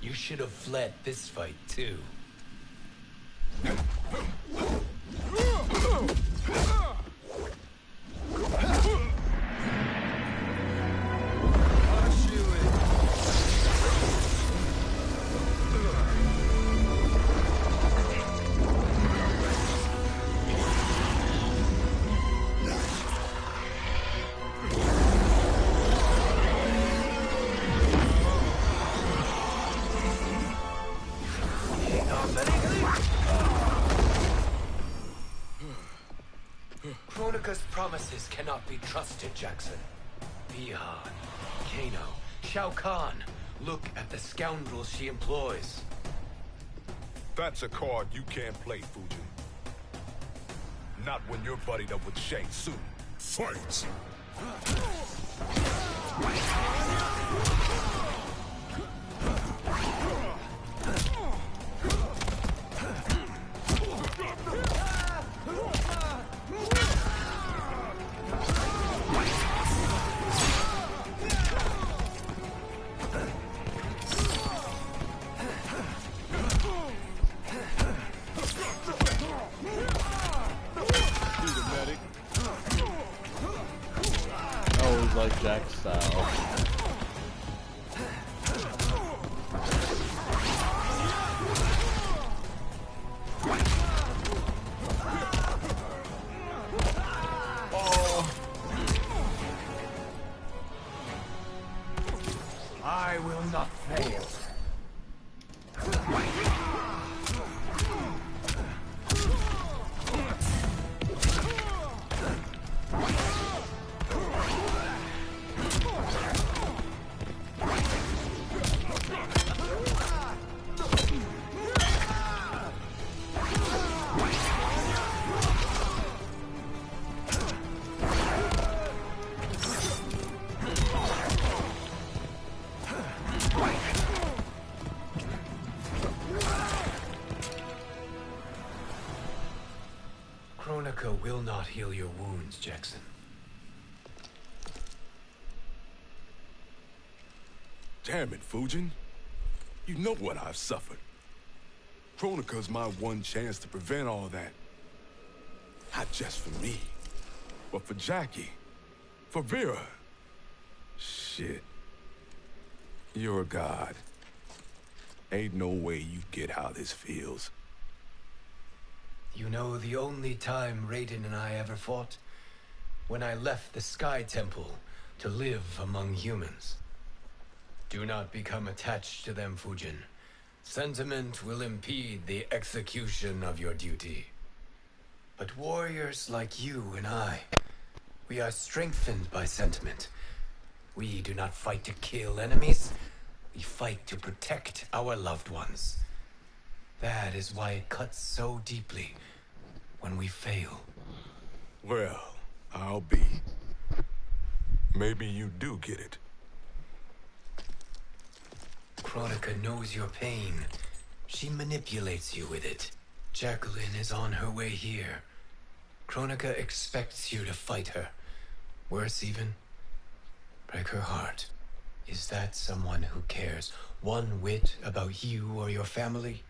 You should have fled this fight too. promises cannot be trusted, Jackson. Bihan, Kano, Shao Kahn. Look at the scoundrels she employs. That's a card you can't play, Fujin. Not when you're buddied up with Shang Tsung. Fight! Like Jack style. I will not fail. Kronika will not heal your wounds, Jackson. Damn it, Fujin. You know what I've suffered. Kronika's my one chance to prevent all that. Not just for me, but for Jackie, for Vera. Shit. You're a god. Ain't no way you get how this feels. You know the only time Raiden and I ever fought? When I left the Sky Temple to live among humans. Do not become attached to them, Fujin. Sentiment will impede the execution of your duty. But warriors like you and I, we are strengthened by sentiment. We do not fight to kill enemies. We fight to protect our loved ones. That is why it cuts so deeply when we fail. Well, I'll be. Maybe you do get it. Kronika knows your pain. She manipulates you with it. Jacqueline is on her way here. Kronika expects you to fight her. Worse even, break her heart. Is that someone who cares one whit about you or your family?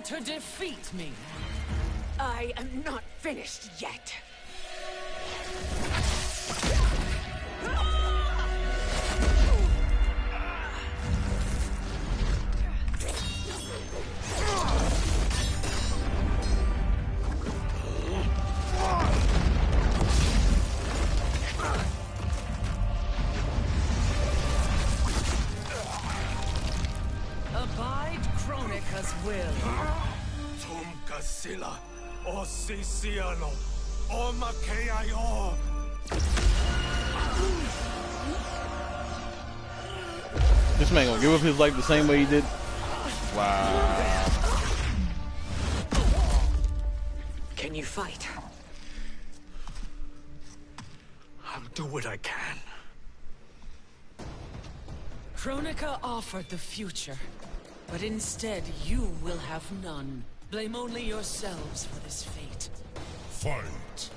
To defeat me. I am not finished yet. Abide Kronika's will. Sila, o Siciano, o Makeayo. This man gonna give up his life the same way he did. Wow. Can you fight? I'll do what I can. Kronika offered the future, but instead you will have none. Blame only yourselves for this fate. Fight.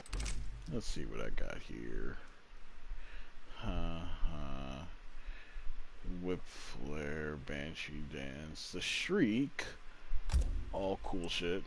Let's see what I got here. Whip flare, banshee dance, the shriek, all cool shit.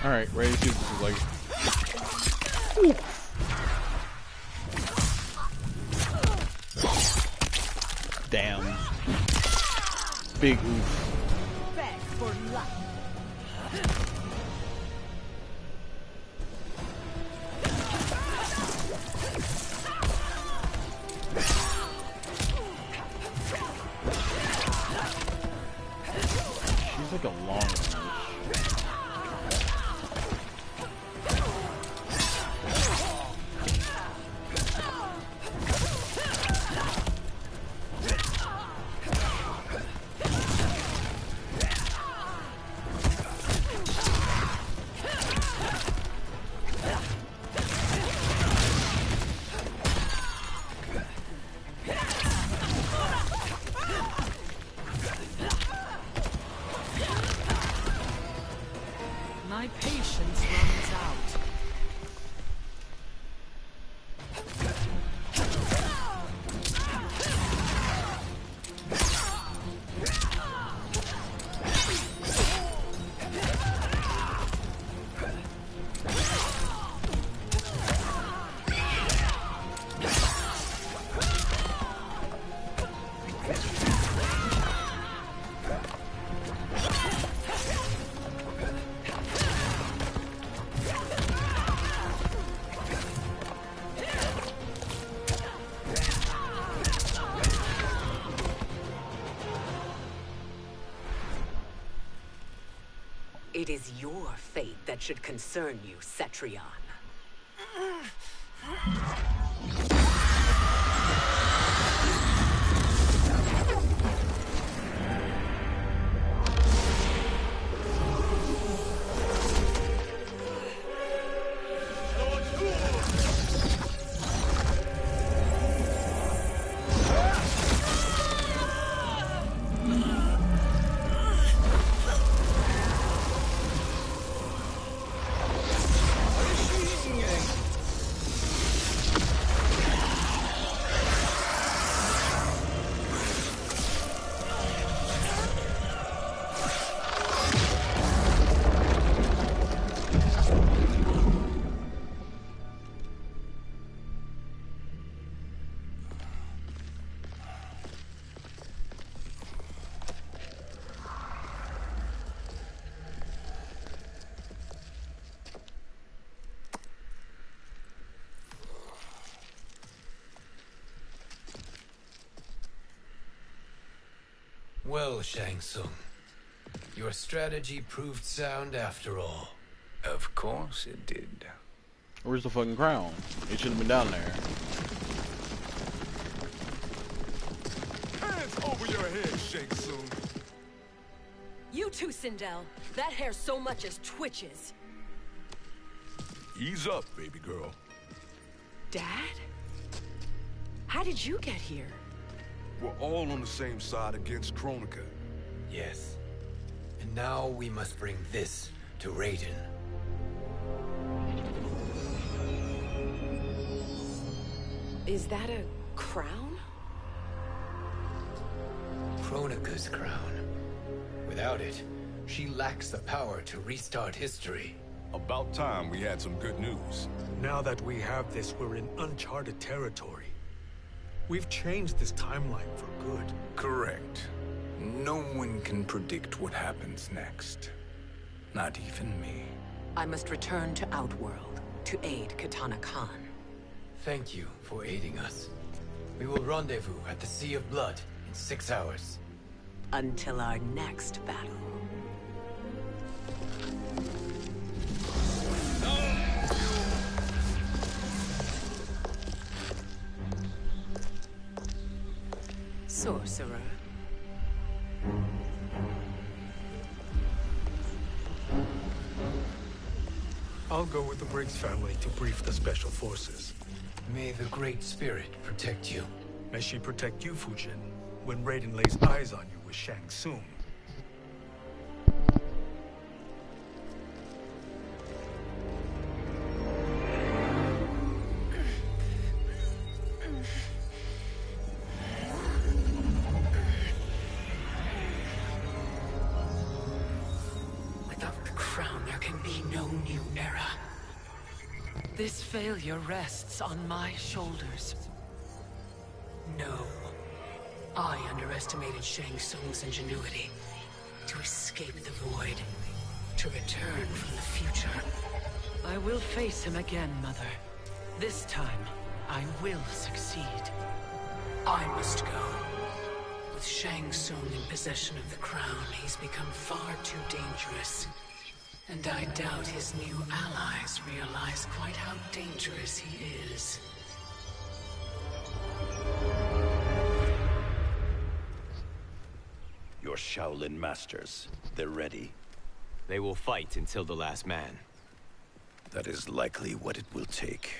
Alright, ready to see what this is like. Ooh. Damn. Big oof. Beg for life. She's like a long range. My patience runs out. It is your fate that should concern you, Cetrion. Well, Shang Tsung, your strategy proved sound after all. Of course it did. Where's the fucking crown? It should have been down there. Hands over your head, Shang Tsung. You too, Sindel. That hair so much as twitches. Ease up, baby girl. Dad? How did you get here? We're all on the same side against Kronika. Yes. And now we must bring this to Raiden. Is that a crown? Kronika's crown. Without it, she lacks the power to restart history. About time we had some good news. Now that we have this, we're in uncharted territory. We've changed this timeline for good. Correct. No one can predict what happens next. Not even me. I must return to Outworld. to aid Katana Khan. Thank you for aiding us. We will rendezvous at the Sea of Blood in 6 hours. Until our next battle. Sorcerer. I'll go with the Briggs family to brief the Special Forces. May the Great Spirit protect you. May she protect you, Fujin, when Raiden lays eyes on you with Shang Tsung. Without the crown, there can be no new era. This failure rests on my shoulders. No. I underestimated Shang Tsung's ingenuity. To escape the void. To return from the future. I will face him again, Mother. This time, I will succeed. I must go. With Shang Tsung in possession of the crown, he's become far too dangerous. And I doubt his new allies realize quite how dangerous he is. Your Shaolin masters, they're ready. They will fight until the last man. That is likely what it will take.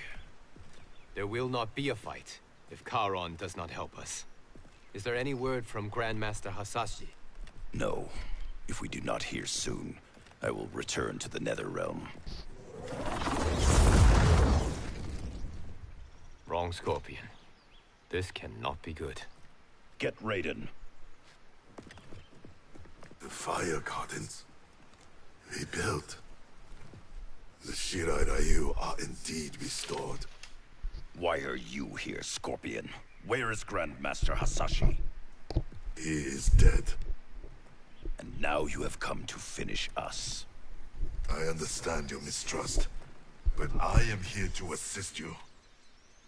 There will not be a fight if Charon does not help us. Is there any word from Grandmaster Hasashi? No. If we do not hear soon, I will return to the Netherrealm. Wrong, Scorpion. This cannot be good. Get Raiden. The fire gardens rebuilt. The Shirai Ryu are indeed restored. Why are you here, Scorpion? Where is Grandmaster Hasashi? He is dead. And now you have come to finish us. I understand your mistrust, but I am here to assist you.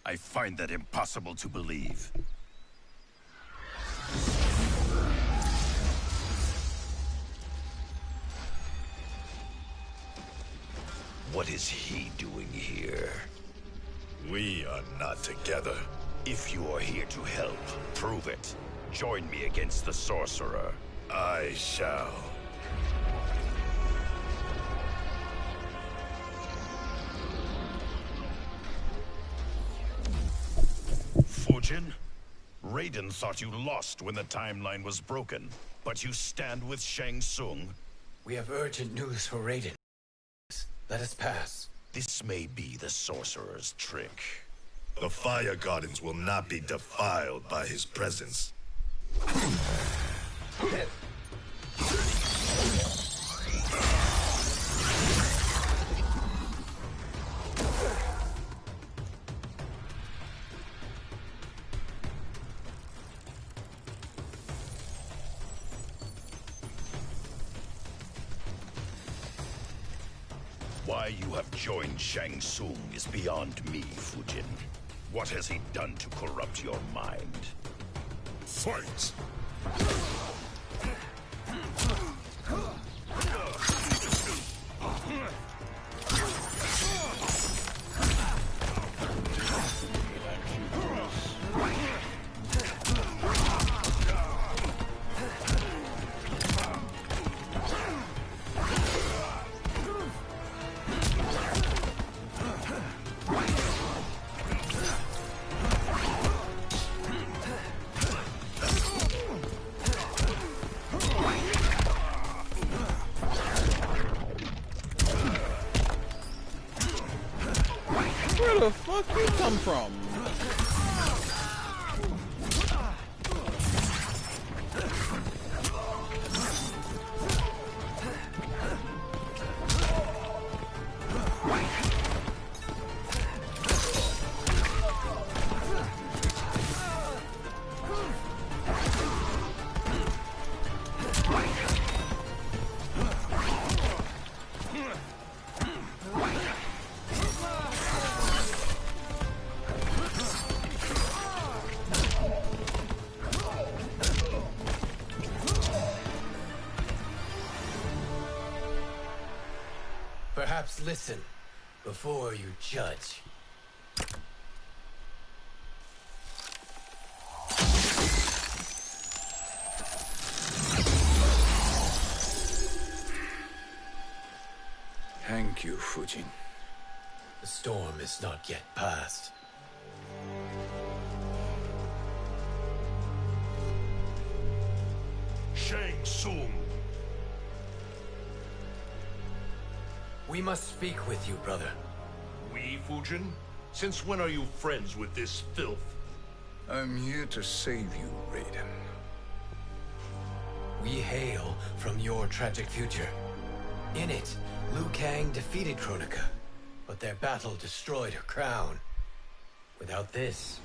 I find that impossible to believe. What is he doing here? We are not together. If you are here to help, prove it. Join me against the Sorcerer. I shall. Fujin? Raiden thought you lost when the timeline was broken, but you stand with Shang Tsung. We have urgent news for Raiden. Let us pass. This may be the Sorcerer's trick. The fire gardens will not be defiled by his presence. Why you have joined Shang Tsung is beyond me, Fujin. What has he done to corrupt your mind? Fight! Where the fuck you come from? Perhaps listen before you judge. Thank you, Fujin. The storm is not yet past. Shang Tsung. We must speak with you, brother. We, Fujin? Since when are you friends with this filth? I'm here to save you, Raiden. We hail from your tragic future. In it, Liu Kang defeated Kronika, but their battle destroyed her crown. Without this,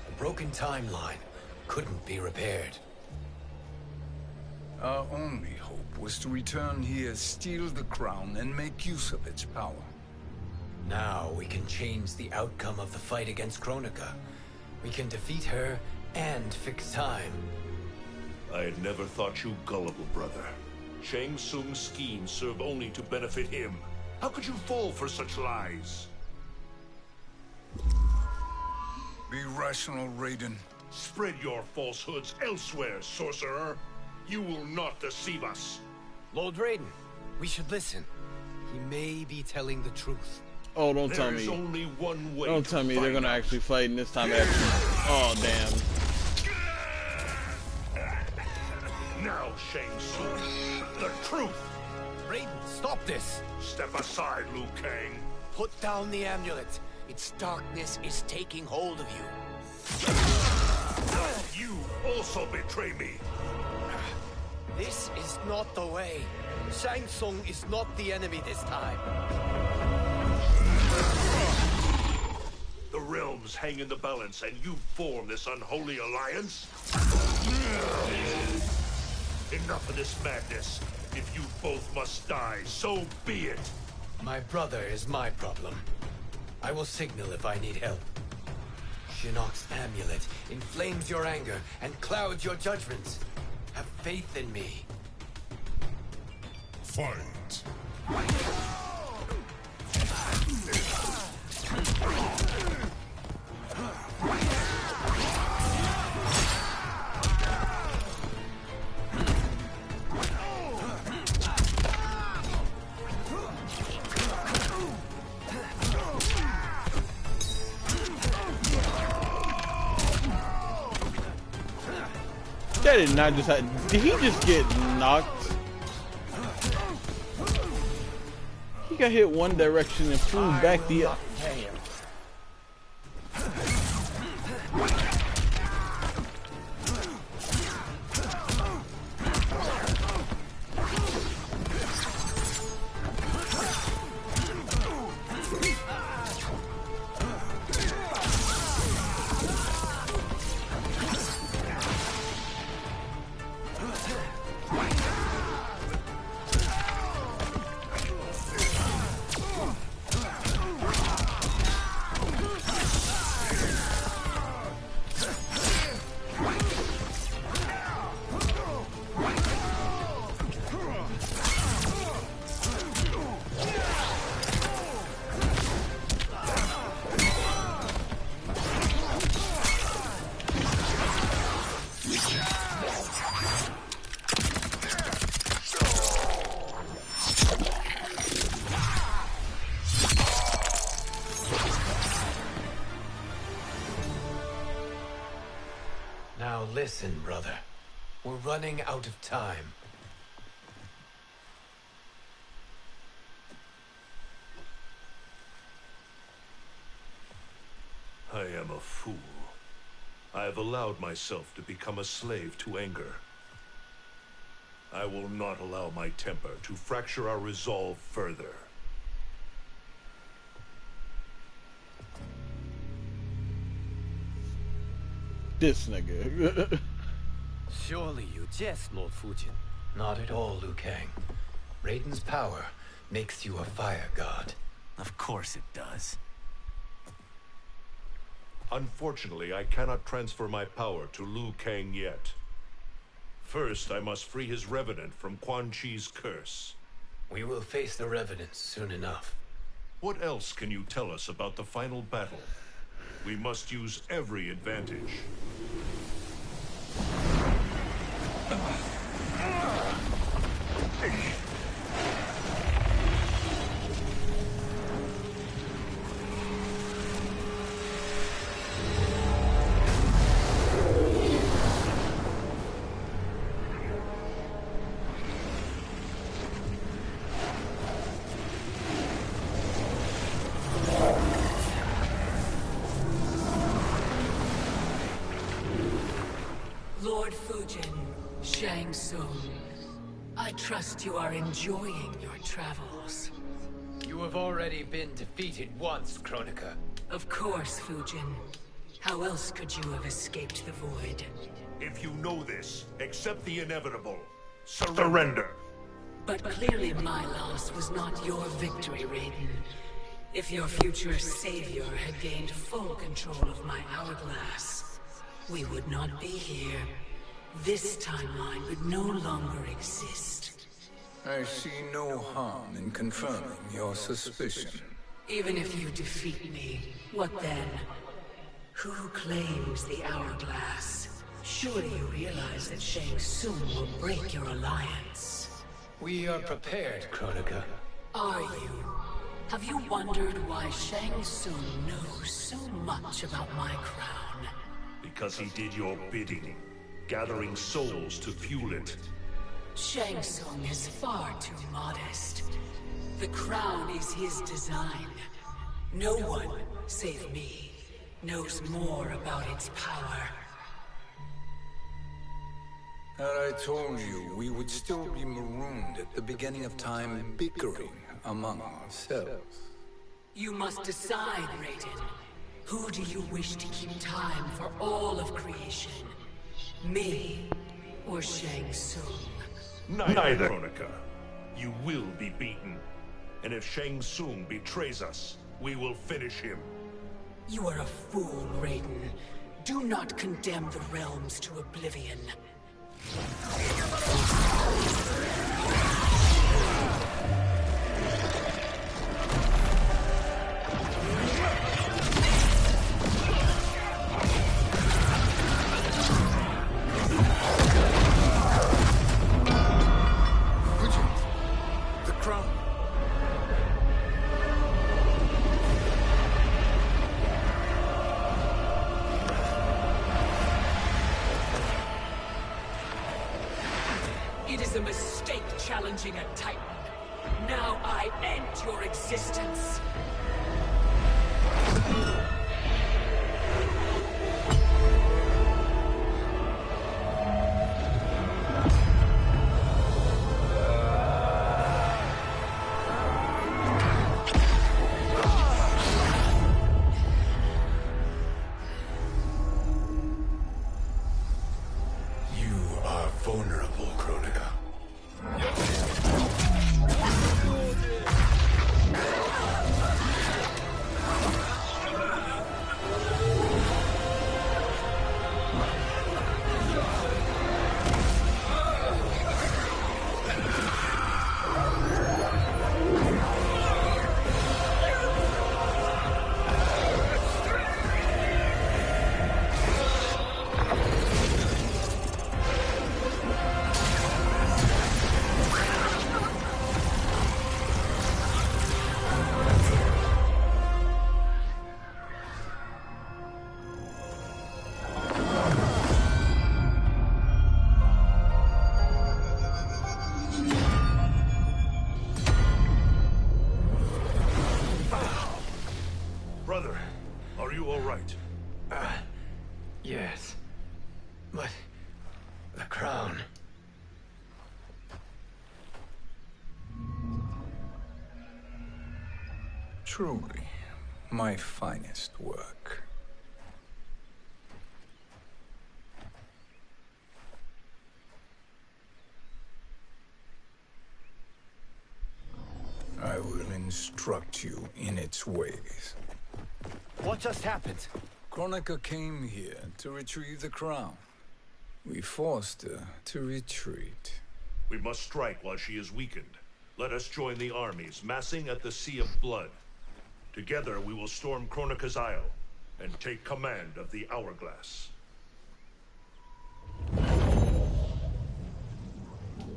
a broken timeline couldn't be repaired. Our only hope was to return here, steal the crown, and make use of its power. Now we can change the outcome of the fight against Kronika. We can defeat her and fix time. I had never thought you gullible, brother. Shang Tsung's schemes serve only to benefit him. How could you fall for such lies? Be rational, Raiden. Spread your falsehoods elsewhere, sorcerer. You will not deceive us. Lord Raiden, we should listen. He may be telling the truth. Oh, don't tell There's me. only one way Don't to tell me they're find gonna out. actually fight in this time after. Oh, damn. Now, Shang Tsung, the truth! Raiden, stop this! Step aside, Liu Kang. Put down the amulet. Its darkness is taking hold of you. You also betray me. This is not the way. Shang Tsung is not the enemy this time. The realms hang in the balance, and you form this unholy alliance? Enough of this madness. If you both must die, so be it. My brother is my problem. I will signal if I need help. Shinnok's amulet inflames your anger and clouds your judgments. Have faith in me. Fight. That did not just happen. Did he just get knocked? He got hit one direction and flew back the other. Now listen, brother. We're running out of time. I am a fool. I have allowed myself to become a slave to anger. I will not allow my temper to fracture our resolve further. This nigga. Surely you jest, Lord Fujin. Not at all, Liu Kang. Raiden's power makes you a fire god. Of course it does. Unfortunately, I cannot transfer my power to Liu Kang yet. First, I must free his revenant from Quan Chi's curse. We will face the Revenants soon enough. What else can you tell us about the final battle? We must use every advantage. Lord Fujin, Shang Tsung, I trust you are enjoying your travels. You have already been defeated once, Kronika. Of course, Fujin. How else could you have escaped the void? If you know this, accept the inevitable. Surrender! But clearly my loss was not your victory, Raiden. If your future savior had gained full control of my hourglass, we would not be here. This timeline would no longer exist. I see no harm in confirming your suspicion. Even if you defeat me, what then? Who claims the hourglass? Surely you realize that Shang Tsung will break your alliance. We are prepared, Kronika. Are you? Have you wondered why Shang Tsung knows so much about my crown? Because he did your bidding, gathering souls to fuel it. Shang Tsung is far too modest. The crown is his design. No one, save me, knows more about its power. Had I told you, we would still be marooned at the beginning of time, bickering among ourselves. You must decide, Raiden. Who do you wish to keep time for all of creation? Me or Shang Tsung? Neither, Kronika. You will be beaten. And if Shang Tsung betrays us, we will finish him. You are a fool, Raiden. Do not condemn the realms to oblivion. The crown. It is a mistake challenging a Titan. Now I end your existence. You are vulnerable, Kronika. Brother, are you all right? Yes. But... the crown... Truly, my finest work. I will instruct you in its ways. What just happened? Kronika came here to retrieve the crown. We forced her to retreat. We must strike while she is weakened. Let us join the armies massing at the Sea of Blood. Together we will storm Kronika's Isle and take command of the Hourglass.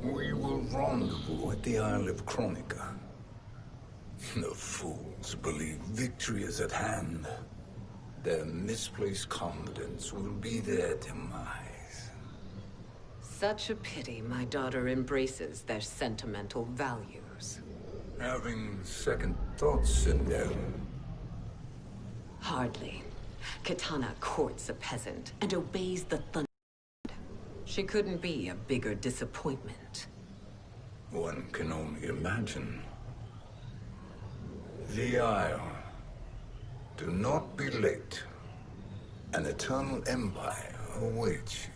We will rendezvous at the Isle of Kronika. The fools believe victory is at hand. Their misplaced confidence will be their demise. Such a pity my daughter embraces their sentimental values. Having second thoughts, Sindel? Hardly. Kitana courts a peasant and obeys the thunder. She couldn't be a bigger disappointment. One can only imagine. The Isle. Do not be late. An eternal empire awaits you.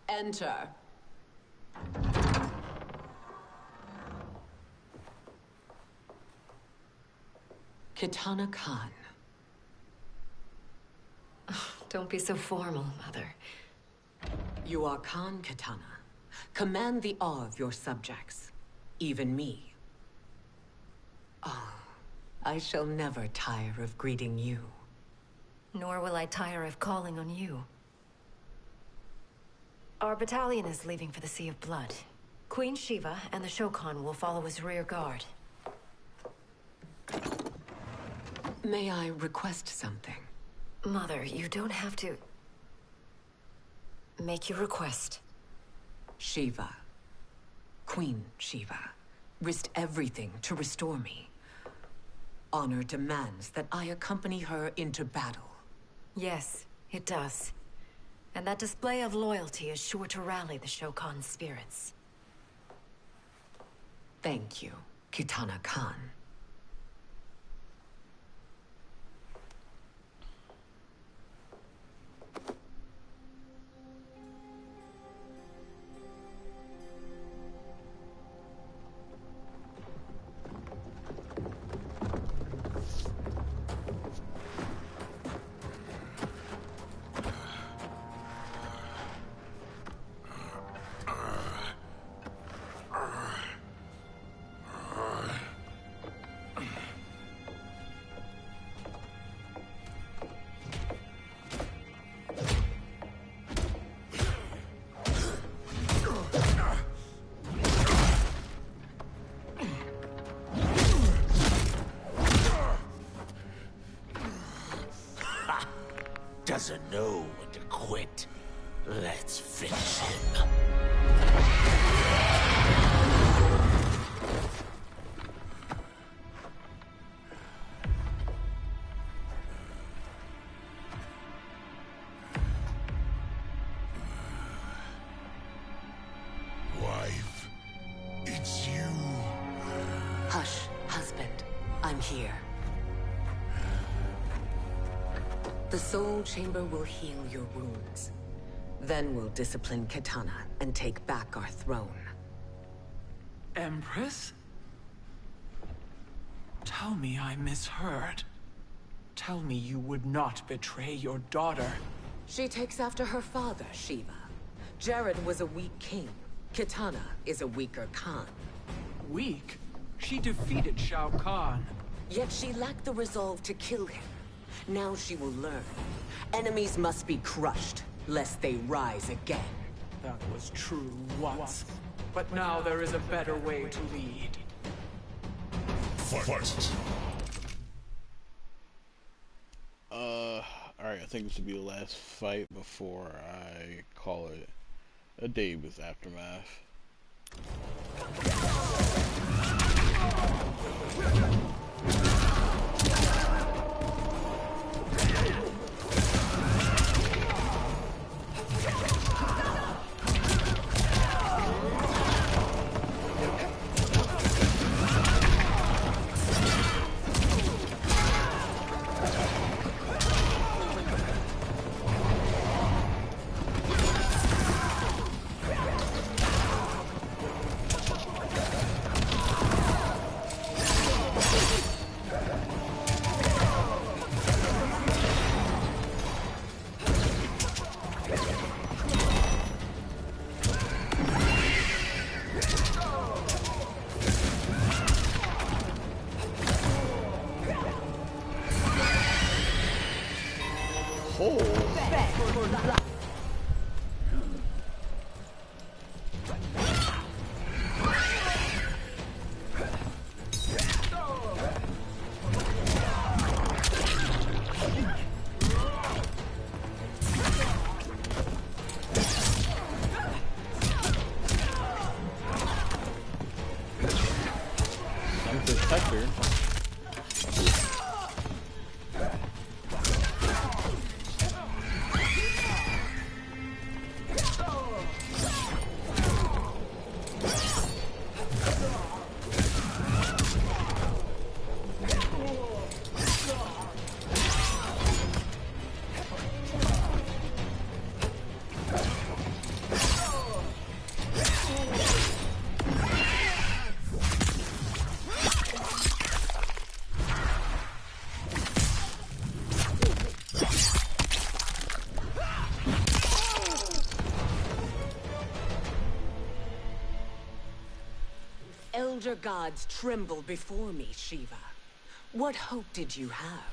Enter. Kitana Khan. Don't be so formal, Mother. You are Khan Kitana. Command the awe of your subjects. Even me. Oh, I shall never tire of greeting you. Nor will I tire of calling on you. Our battalion is leaving for the Sea of Blood. Queen Shiva and the Shokan will follow as rear guard. May I request something? Mother, you don't have to... Make your request. Shiva. Queen Shiva. Risked everything to restore me. Honor demands that I accompany her into battle. Yes, it does. And that display of loyalty is sure to rally the Shokan's spirits. Thank you, Kitana Khan. Doesn't know when to quit. Let's finish him. Wife, it's you. Hush, husband. I'm here. The Soul Chamber will heal your wounds. Then we'll discipline Kitana and take back our throne. Empress? Tell me I misheard. Tell me you would not betray your daughter. She takes after her father, Shiva. Jared was a weak king. Kitana is a weaker Khan. Weak? She defeated Shao Kahn. Yet she lacked the resolve to kill him. Now she will learn. Enemies must be crushed, lest they rise again. That was true once. But now there is a better way to lead. Fight. Alright, I think this will be the last fight before I call it a day with Aftermath. Elder gods tremble before me, Shiva. What hope did you have?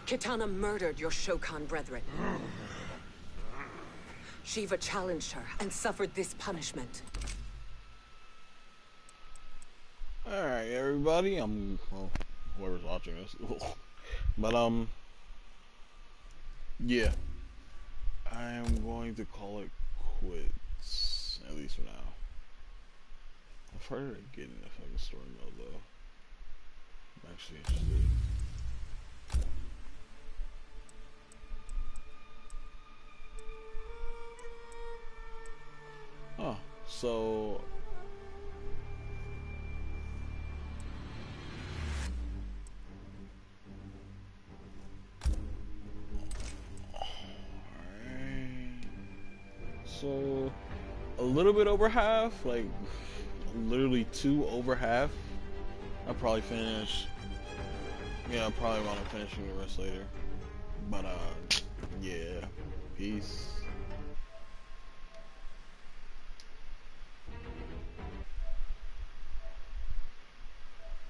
Kitana murdered your Shokan brethren. Shiva challenged her and suffered this punishment. Alright, everybody, well, whoever's watching this. But, yeah. I am going to call it quits, at least for now. I've heard of getting a fucking story mode, though. I'm actually interested. Oh, so... So, a little bit over half, like literally 2 over half. I'll probably finish. Yeah, I'll probably want to finish the rest later. But, yeah, peace.